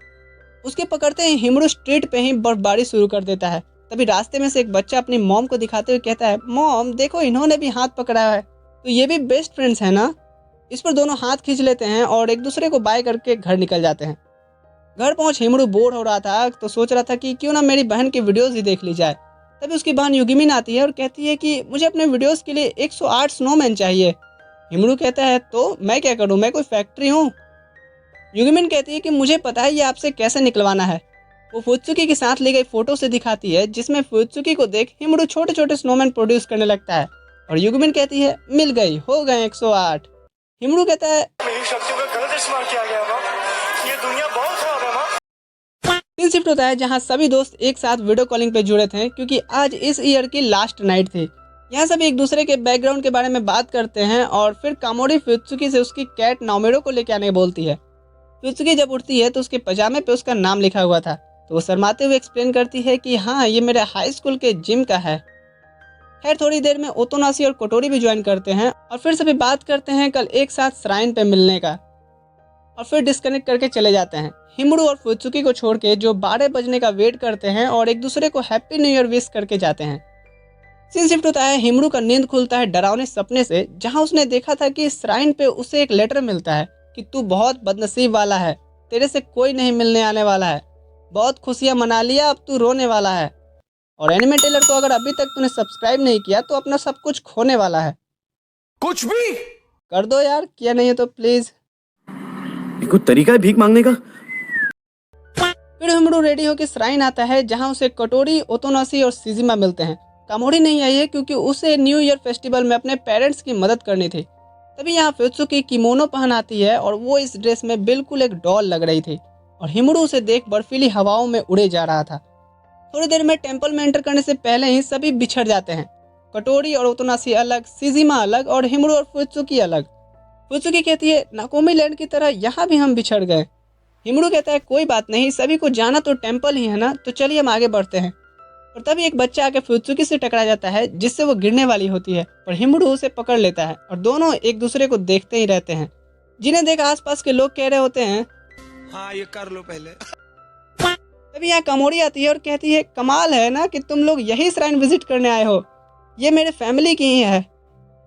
[SPEAKER 1] उसके पकड़ते ही हिमड़ू स्ट्रीट पे ही बर्फबारी शुरू कर देता है। तभी रास्ते में से एक बच्चा अपनी मॉम को दिखाते हुए कहता है, मॉम देखो, इन्होंने भी हाथ पकड़ा है, तो ये भी बेस्ट फ्रेंड्स है ना। इस पर दोनों हाथ खींच लेते हैं और एक दूसरे को बाय करके घर निकल जाते हैं। घर पहुंच हिमड़ू बोर हो रहा था तो सोच रहा था कि क्यों ना मेरी बहन की वीडियोस ही देख ली जाए। तभी उसकी बहन युगिमिन आती है और कहती है कि मुझे अपने वीडियोस के लिए 108 स्नोमैन चाहिए। हिमड़ू कहता है, तो मैं क्या करूं, मैं कोई फैक्ट्री हूँ। युगिमिन कहती है कि मुझे पता है ये आपसे कैसे निकलवाना है। वो फुत्सुकी के साथ ली गई फोटो से दिखाती है जिसमें फुत्सुकी को देख हिमड़ू छोटे छोटे स्नोमैन प्रोड्यूस करने लगता है और युगिमिन कहती है, मिल गई, हो गए 108। हिमड़ू कहता है,
[SPEAKER 5] मेरी शक्तियों का गलत इस्तेमाल किया गया माँ, ये दुनिया बहुत खराब है माँ।
[SPEAKER 1] सीन शिफ्ट होता है जहाँ सभी दोस्त एक साथ वीडियो कॉलिंग पे जुड़े थे क्योंकि आज इस ईयर की लास्ट नाइट थी। यहाँ सभी एक दूसरे के बैकग्राउंड के बारे में बात करते हैं और फिर कामोरी फुत्सुकी से उसकी कैट नाओमिरो को लेके आने बोलती है। फुत्सुकी जब उठती है तो उसके पजामे पे उसका नाम लिखा हुआ था, तो वो शर्माते हुए एक्सप्लेन करती है कि हाँ, ये मेरे हाई स्कूल के जिम का है। खैर थोड़ी देर में ओतोनाशी और कोटोरी भी ज्वाइन करते हैं और फिर सभी बात करते हैं कल एक साथ श्राइन पे मिलने का, और फिर डिस्कनेक्ट करके चले जाते हैं। हिमड़ू और फुत्सुकी को छोड़ के जो 12 बजने का वेट करते हैं और एक दूसरे को हैप्पी न्यू ईयर विश करके जाते हैं। सीन शिफ्ट होता है, हिमड़ू का नींद खुलता है डरावने सपने से, जहां उसने देखा था कि श्राइन पे उसे एक लेटर मिलता है कि तू बहुत बदनसीब वाला है, तेरे से कोई नहीं मिलने आने वाला है, बहुत खुशियां मना लिया, अब तू रोने वाला है, और एनिमे टेलर को अगर अभी तक तूने सब्सक्राइब नहीं किया तो अपना सब कुछ खोने वाला है।
[SPEAKER 6] कुछ भी
[SPEAKER 1] कर दो यार, किया नहीं है तो प्लीज।
[SPEAKER 6] कोई तरीका है भीख मांगने का?
[SPEAKER 1] फिर हिमड़ू रेडी होकर श्राइन आता है जहां उसे कटोरी, ओतोनाशी और सिजिमा मिलते हैं। कामोरी नहीं आई है क्योंकि उसे न्यू ईयर फेस्टिवल में अपने पेरेंट्स की मदद करनी थी। तभी यहाँ फुत्सुकी किमोनो पहन आती है और वो इस ड्रेस में बिल्कुल एक डॉल लग रही थी और हिमड़ू उसे देख बर्फीली हवाओं में उड़े जा रहा था। थोड़ी देर में टेंपल में एंटर करने से पहले ही सभी बिछड़ जाते हैं। कटोरी और ओतोनाशी अलग, सिजिमा अलग और हिमुरू और फुत्सुकी अलग। फुत्सुकी कहती है नाकोमी लैंड की तरह यहाँ भी हम बिछड़ गए। हिमुरू कहता है कोई बात नहीं, सभी को जाना तो टेम्पल ही है ना, तो चलिए हम आगे बढ़ते हैं। और तभी एक बच्चा आके फुत्सुकी से टकरा जाता है जिससे वो गिरने वाली होती है, पर हिमुरू उसे पकड़ लेता है और दोनों एक दूसरे को देखते ही रहते हैं, जिन्हें देख आसपास के लोग कह रहे होते हैं
[SPEAKER 6] हाँ ये कर लो पहले।
[SPEAKER 1] तभी यहाँ कामोरी आती है और कहती है कमाल है ना कि तुम लोग यही श्राइन विजिट करने आए हो, ये मेरे फैमिली की ही है,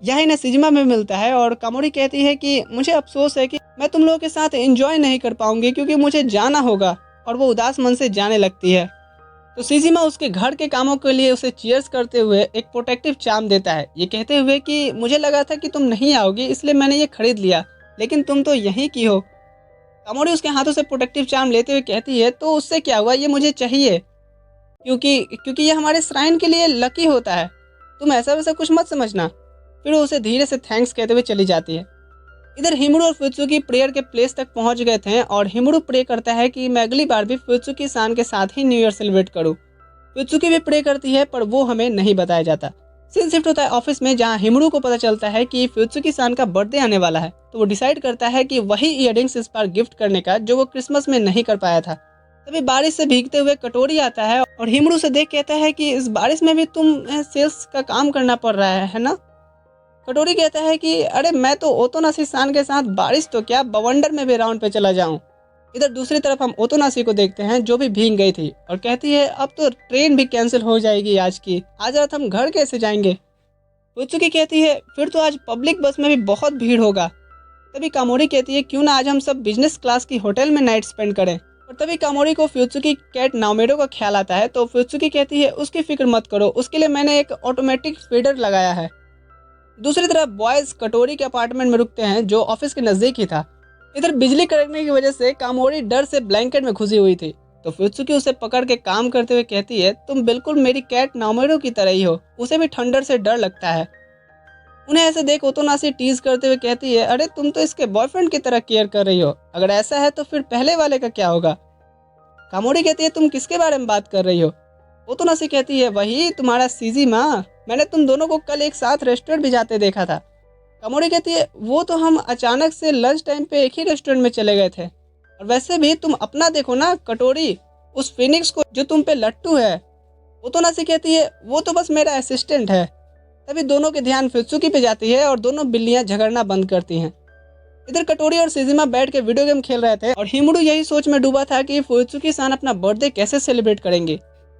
[SPEAKER 1] यह इन्हें सिजिमा में मिलता है। और कामोरी कहती है कि मुझे अफसोस है कि मैं तुम लोगों के साथ एंजॉय नहीं कर पाऊंगी क्योंकि मुझे जाना होगा, और वो उदास मन से जाने लगती है। तो सिजिमा उसके घर के कामों के लिए उसे चीयर्स करते हुए एक प्रोटेक्टिव चार्म देता है, ये कहते हुए कि मुझे लगा था कि तुम नहीं आओगी इसलिए मैंने ये खरीद लिया, लेकिन तुम तो यहीं की हो। कामोरी उसके हाथों से प्रोटेक्टिव चार्म लेते हुए कहती है तो उससे क्या हुआ, ये मुझे चाहिए क्योंकि ये हमारे श्राइन के लिए लकी होता है, तुम ऐसा वैसा कुछ मत समझना। फिर वो उसे धीरे से थैंक्स कहते हुए चली जाती है। इधर हिमुरू और फुत्सुकी प्रेयर के प्लेस तक पहुंच गए थे और हिमुरू प्रे करता है कि मैं अगली बार भी फुत्सुकी सान के साथ ही न्यू ईयर सेलिब्रेट करूं। फुत्सुकी भी प्रे करती है पर वो हमें नहीं बताया जाता। सीन शिफ्ट होता है ऑफिस में, जहां हिमुरू को पता चलता है कि फुत्सुकी सान का बर्थडे आने वाला है, तो वो डिसाइड करता है कि वही इयररिंग्स इस बार गिफ्ट करने का जो वो क्रिसमस में नहीं कर पाया था। तभी बारिश से भीगते हुए कटोरी आता है और हिमुरू से देख कहता है कि इस बारिश में भी तुम सेल्स का काम करना पड़ रहा है ना। कटोरी कहता है कि अरे मैं तो ओतोनाशी सान के साथ बारिश तो क्या बवंडर में भी राउंड पे चला जाऊं। इधर दूसरी तरफ हम ओतोनाशी को देखते हैं जो भी भीग गई थी और कहती है अब तो ट्रेन भी कैंसिल हो जाएगी आज रात हम घर कैसे जाएंगे। फुत्सुकी कहती है फिर तो आज पब्लिक बस में भी बहुत भीड़ होगा। तभी कामोरी कहती है क्यों ना आज हम सब बिजनेस क्लास की होटल में नाइट स्पेंड करें। और तभी कामोरी को फुत्सुकी कैट नाओमेरो का ख्याल आता है, तो फुत्सुकी कहती है उसकी फिक्र मत करो, उसके लिए मैंने एक ऑटोमेटिक फीडर लगाया है। दूसरी तरफ बॉयज कटोरी के अपार्टमेंट में रुकते हैं जो ऑफिस के नजदीक ही था। इधर बिजली कड़कने की वजह से कामोरी डर से ब्लैंकेट में घुसी हुई थी, तो फुत्सुकी उसे पकड़ के काम करते हुए कहती है तुम बिल्कुल मेरी कैट नाओमेरो की तरह ही हो, उसे भी ठंडर से डर लगता है। उन्हें ऐसे देख ओतोनाशी टीज करते हुए कहती है अरे तुम तो इसके बॉयफ्रेंड की तरह केयर कर रही हो, अगर ऐसा है तो फिर पहले वाले का क्या होगा। कामोरी कहती है तुम किसके बारे में बात कर रही हो। ओतोनाशी कहती है वही तुम्हारा सिजिमा, मैंने तुम दोनों को कल एक साथ रेस्टोरेंट भी जाते देखा था। कामोरी कहती है वो तो हम अचानक से लंच टाइम पे एक ही रेस्टोरेंट में चले गए थे, और वैसे भी तुम अपना देखो ना कटोरी, उस फिनिक्स को जो तुम पे लट्टू है। ओतोनाशी कहती है वो तो बस मेरा असिस्टेंट है। तभी दोनों के ध्यान फुत्सुकी पे जाती है और दोनों बिल्लियां झगड़ना बंद करती हैं। इधर कटोरी और सिजिमा बैठ के वीडियो गेम खेल रहे थे और हिमुरू यही सोच में डूबा था कि फुत्सुकी सान अपना बर्थडे कैसे सेलिब्रेट करेंगे।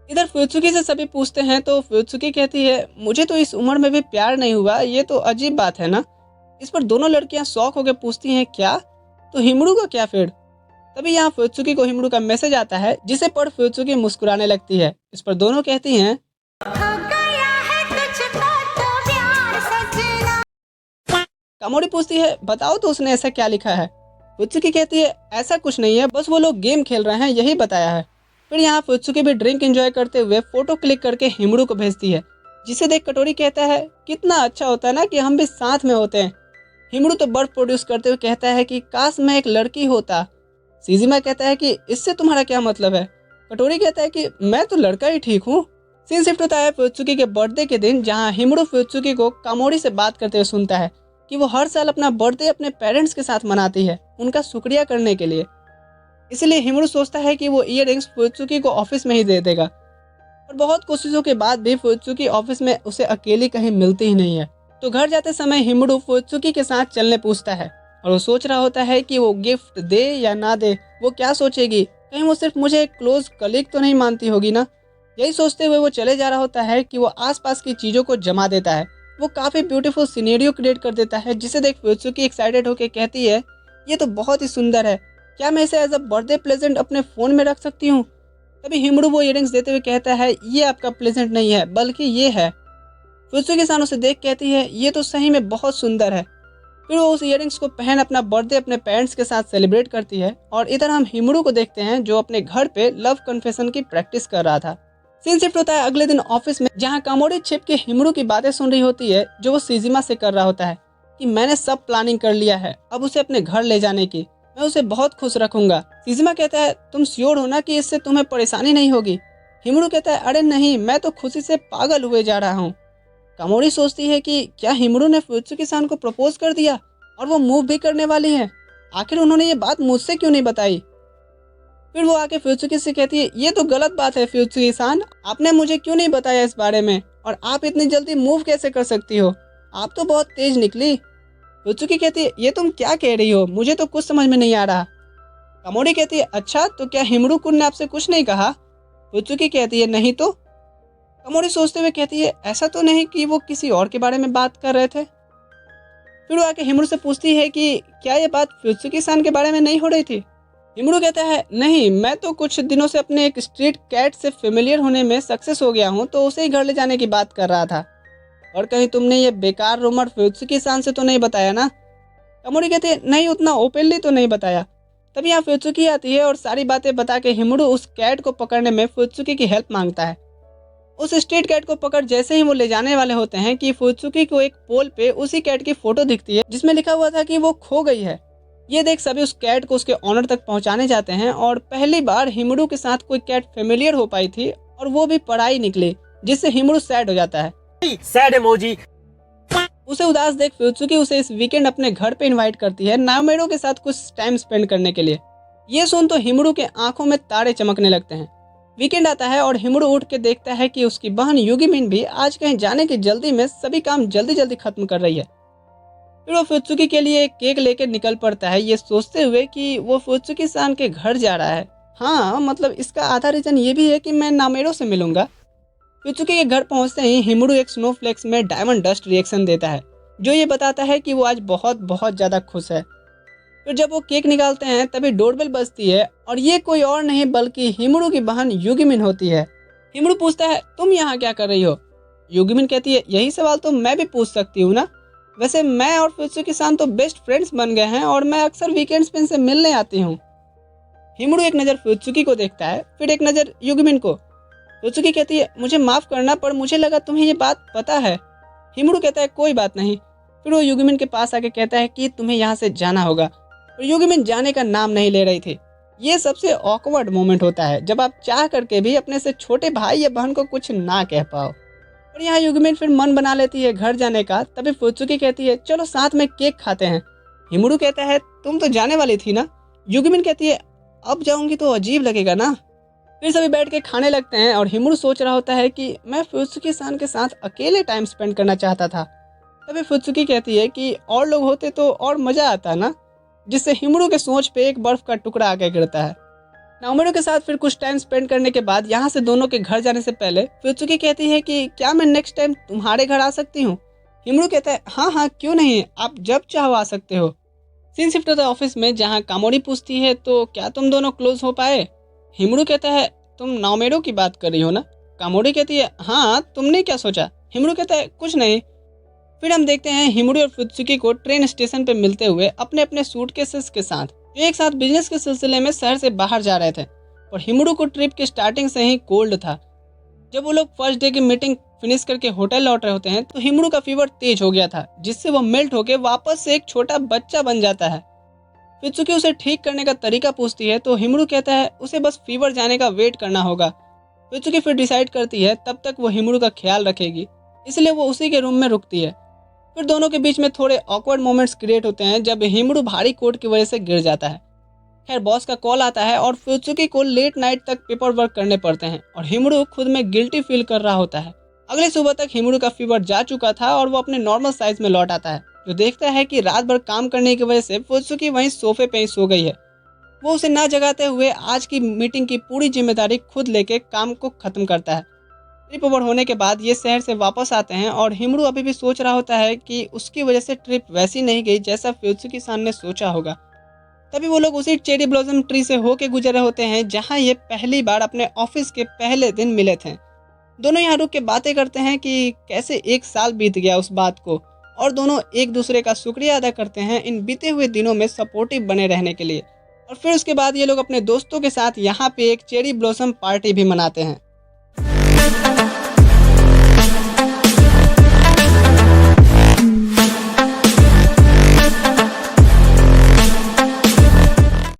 [SPEAKER 1] इधर फुत्सुकी से सभी पूछते हैं तो फुत्सुकी कहती है मुझे तो इस उम्र में भी प्यार नहीं हुआ, ये तो अजीब बात है ना। इस पर दोनों लड़कियां शौक होकर पूछती हैं क्या, तो हिमुरू का क्या फिर। तभी यहाँ फुत्सुकी को हिमुरू का मैसेज आता है जिसे पढ़ फुत्सुकी मुस्कुराने लगती है। इस पर दोनों कहती हैं कामोरी पूछती है बताओ तो उसने ऐसा क्या लिखा है। फुत्सुकी कहती है ऐसा कुछ नहीं है, बस वो लोग गेम खेल रहे हैं यही बताया है। फिर यहाँ फुत्सुकी भी ड्रिंक एंजॉय करते हुए फोटो क्लिक करके हिमुरू को भेजती है, जिसे देख कटोरी कहता है कितना अच्छा होता है ना कि हम भी साथ में होते हैं। हिमुरू तो बर्फ प्रोड्यूस करते हुए कहता है कि काश मैं एक लड़की होता। सिजिमा कहता है कि इससे तुम्हारा क्या मतलब है। कटोरी कहता है कि मैं तो लड़का ही ठीक हूँ। सीन शिफ्ट होता है फुत्सुकी के बर्थडे के दिन, जहाँ हिमुरू फुत्सुकी को कामोरी से बात करते हुए सुनता है कि वो हर साल अपना बर्थडे अपने पेरेंट्स के साथ मनाती है उनका शुक्रिया करने के लिए। इसलिए हिमुरू सोचता है कि वो इयररिंग्स फुत्सुकी को ऑफिस में ही दे देगा, और बहुत कोशिशों के बाद भी फुत्सुकी ऑफिस में उसे अकेली कहीं मिलती ही नहीं है। तो घर जाते समय हिमुरू फुत्सुकी के साथ चलने पूछता है और वो सोच रहा होता है कि वो गिफ्ट दे या ना दे। वो क्या सोचेगी, कहीं वो सिर्फ मुझे एक क्लोज कलीग तो नहीं मानती होगी ना। यही सोचते हुए वो चले जा रहा होता है कि वो आसपास की चीज़ों को जमा देता है। वो काफ़ी ब्यूटीफुल सिनेरियो क्रिएट कर देता है, जिसे देख फुत्सुकी एक्साइटेड होकर कहती है ये तो बहुत ही सुंदर है, क्या मैं इसे एज अ बर्थडे प्रेजेंट अपने फ़ोन में रख सकती हूँ। तभी हिमुरू वो इयररिंग्स देते हुए कहता है ये आपका प्रेजेंट नहीं है बल्कि ये है। फुत्सुकी सान उसे देख कहती है ये तो सही में बहुत सुंदर है। फिर वो उस इयररिंग्स को पहन अपना बर्थडे अपने पेरेंट्स के साथ सेलिब्रेट करती है। और इधर हम हिमुरू को देखते हैं जो अपने घर पे लव कन्फेशन की प्रैक्टिस कर रहा था। सीन शिफ्ट होता है अगले दिन ऑफिस में, जहाँ कामोरी छिप के हिमुरू की बातें सुन रही होती है जो वो सिजिमा से कर रहा होता है कि मैंने सब प्लानिंग कर लिया है अब उसे अपने घर ले जाने की, मैं उसे बहुत खुश रखूंगा। सिजिमा कहता है तुम श्योर हो ना कि इससे तुम्हें परेशानी नहीं होगी। हिमुरू कहता है अरे नहीं, मैं तो खुशी से पागल हुए जा रहा हूँ।
[SPEAKER 7] कामोरी सोचती है कि क्या हिमरू ने फ्यूत्सुकी-सान को प्रपोज कर दिया और वो मूव भी करने वाली है। आखिर उन्होंने ये बात मुझसे क्यों नहीं बताई। फिर वो आके फ्यूत्सुकी से कहती है, ये तो गलत बात है फ्यूत्सुकी-सान, आपने मुझे क्यों नहीं बताया इस बारे में, और आप इतनी जल्दी मूव कैसे कर सकती हो, आप तो बहुत तेज निकली। फ्यूत्सुकी कहती है, ये तुम क्या कह रही हो, मुझे तो कुछ समझ में नहीं आ रहा। कामोरी कहती है, अच्छा तो क्या हिमरू कुन ने आपसे कुछ नहीं कहा। फ्यूत्सुकी कहती है, नहीं तो। कामोरी सोचते हुए कहती है, ऐसा तो नहीं कि वो किसी और के बारे में बात कर रहे थे। फिर वो आके हिमरू से पूछती है कि क्या ये बात फ्यूत्सुकी-सान के बारे में नहीं हो रही थी। हिमरू कहता है, नहीं, मैं तो कुछ दिनों से अपने एक स्ट्रीट कैट से फेमिलियर होने में सक्सेस हो गया हूँ, तो उसे ही घर ले जाने की बात कर रहा था। और कहीं तुमने ये बेकार रूमर फ्यूत्सुकी-सान से तो नहीं बताया ना। कामोरी कहती है, नहीं, उतना ओपनली तो नहीं बताया। तभी यहाँ फ्यूत्सुकी आती है और सारी बातें बता के हिमरू उस कैट को पकड़ने में फ्यूत्सुकी की हेल्प मांगता है। उस स्ट्रीट कैट को पकड़ जैसे ही वो ले जाने वाले होते हैं कि फ्यूत्सुकी को एक पोल पे उसी कैट की फोटो दिखती है जिसमें लिखा हुआ था कि वो खो गई है। ये देख सभी उस कैट को उसके ऑनर तक पहुंचाने जाते हैं और पहली बार हिमरू के साथ कोई कैट फेमिलियर हो पाई थी और वो भी पराई निकली, जिससे हिमरू सैड हो जाता है।
[SPEAKER 8] Sad emoji.
[SPEAKER 7] उसे उदास देख फ्यूत्सुकी उसे इस वीकेंड अपने घर पे इनवाइट करती है नाओमेरो के साथ कुछ टाइम स्पेंड करने के लिए। ये सुन तो हिमरू के आंखों में तारे चमकने लगते हैं। वीकेंड आता है और हिमरू उठ के देखता है कि उसकी बहन युगिमिन भी आज कहीं जाने की जल्दी में सभी काम जल्दी जल्दी खत्म कर रही है। फिर वो फ्यूत्सुकी के लिए केक लेके निकल पड़ता है, ये सोचते हुए कि वो फ्यूत्सुकी-सान के घर जा रहा है। हाँ, मतलब इसका आधा रीजन ये भी है कि मैं नाओमेरो से मिलूंगा। फ्यूत्सुकी के घर पहुंचते ही हिमरू एक स्नोफ्लेक्स में डायमंड डस्ट रिएक्शन देता है, जो ये बताता है कि वो आज बहुत बहुत ज़्यादा खुश है। फिर जब वो केक निकालते हैं तभी डोरबेल बजती है और ये कोई और नहीं बल्कि हिमरू की बहन युगिमिन होती है। हिमरू पूछता है, तुम यहाँ क्या कर रही हो। युगिमिन कहती है, यही सवाल तो मैं भी पूछ सकती हूँ ना। वैसे मैं और फ्यूत्सुकी-सान तो बेस्ट फ्रेंड्स बन गए हैं और मैं अक्सर वीकेंड्स पे इनसे मिलने आती हूँ। हिमरू एक नज़र फ्यूत्सुकी को देखता है, फिर एक नज़र युगिमिन को। फ्यूत्सुकी कहती है, मुझे माफ़ करना, पर मुझे लगा तुम्हें ये बात पता है। हिमरू कहता है, कोई बात नहीं। फिर वो युगिमिन के पास आके कहता है कि तुम्हें यहाँ से जाना होगा, और युगिमिन जाने का नाम नहीं ले रही थी। ये सबसे ऑकवर्ड मोमेंट होता है जब आप चाह करके भी अपने से छोटे भाई या बहन को कुछ ना कह पाओ। और यहाँ युगिमिन फिर मन बना लेती है घर जाने का। तभी फ्यूत्सुकी कहती है, चलो साथ में केक खाते हैं। हिमरू कहता है, तुम तो जाने वाली थी ना। युगिमिन कहती है, अब जाऊंगी तो अजीब लगेगा ना। फिर सभी बैठ के खाने लगते हैं और हिमरू सोच रहा होता है कि मैं फ्यूत्सुकी-सान के साथ अकेले टाइम स्पेंड करना चाहता था। तभी फ्यूत्सुकी कहती है कि और लोग होते तो और मज़ा आता ना, जिससे हिमरू के सोच पे एक बर्फ का टुकड़ा आके गिरता है। नाओमेरो के साथ फिर कुछ टाइम स्पेंड करने के बाद यहाँ से दोनों के घर जाने से पहले फ्यूत्सुकी कहती है कि क्या मैं नेक्स्ट टाइम तुम्हारे घर आ सकती हूँ। हिमरू कहता है, हाँ हाँ क्यों नहीं, आप जब चाहो आ सकते हो। सीन शिफ्ट होता है ऑफिस में, जहाँ कामोरी पूछती है, तो क्या तुम दोनों क्लोज हो पाए। हिमरू कहता है, तुम नाओमेरो की बात कर रही हो ना। कामोरी कहती है, हाँ, तुमने क्या सोचा। हिमरू कहता है, कुछ नहीं। फिर हम देखते हैं हिमरू और फ्यूत्सुकी को ट्रेन स्टेशन पे मिलते हुए अपने अपने सूटकेसेस के साथ, जो एक साथ बिजनेस के सिलसिले में शहर से बाहर जा रहे थे। और हिमरू को ट्रिप के स्टार्टिंग से ही कोल्ड था। जब वो लोग फर्स्ट डे की मीटिंग फिनिश करके होटल लौट रहे होते हैं तो हिमरू का फीवर तेज हो गया था, जिससे वो मेल्ट होके वापस से एक छोटा बच्चा बन जाता है। फ्यूत्सुकी उसे ठीक करने का तरीका पूछती है तो हिमरू कहता है उसे बस फीवर जाने का वेट करना होगा। फ्यूत्सुकी फिर डिसाइड करती है तब तक वो हिमरू का ख्याल रखेगी, इसलिए वो उसी के रूम में रुकती है। फिर दोनों के बीच में थोड़े ऑकवर्ड मोमेंट्स क्रिएट होते हैं जब हिमरू भारी कोट की वजह से गिर जाता है। खैर बॉस का कॉल आता है और फ्यूत्सुकी को लेट नाइट तक पेपर वर्क करने पड़ते हैं और हिमरू खुद में गिल्टी फील कर रहा होता है। अगले सुबह तक हिमरू का फीवर जा चुका था और वो अपने नॉर्मल साइज में लौट आता है, जो देखता है कि रात भर काम करने की वजह से फ्यूत्सुकी वहीं सोफे पे ही सो गई है। वो उसे ना जगाते हुए आज की मीटिंग की पूरी जिम्मेदारी खुद लेके काम को खत्म करता है। ट्रिप ओवर होने के बाद ये शहर से वापस आते हैं और हिमरू अभी भी सोच रहा होता है कि उसकी वजह से ट्रिप वैसी नहीं गई जैसा फ्यूत्सुकी-सान ने सोचा होगा। तभी वो लोग उसी चेरी ब्लॉसम ट्री से होके गुजर रहे होते हैं जहाँ ये पहली बार अपने ऑफिस के पहले दिन मिले थे। दोनों यहाँ रुक के बातें करते हैं कि कैसे 1 साल बीत गया उस बात को, और दोनों एक दूसरे का शुक्रिया अदा करते हैं इन बीते हुए दिनों में सपोर्टिव बने रहने के लिए। और फिर उसके बाद ये लोग अपने दोस्तों के साथ यहाँ पे एक चेरी ब्लॉसम पार्टी भी मनाते हैं।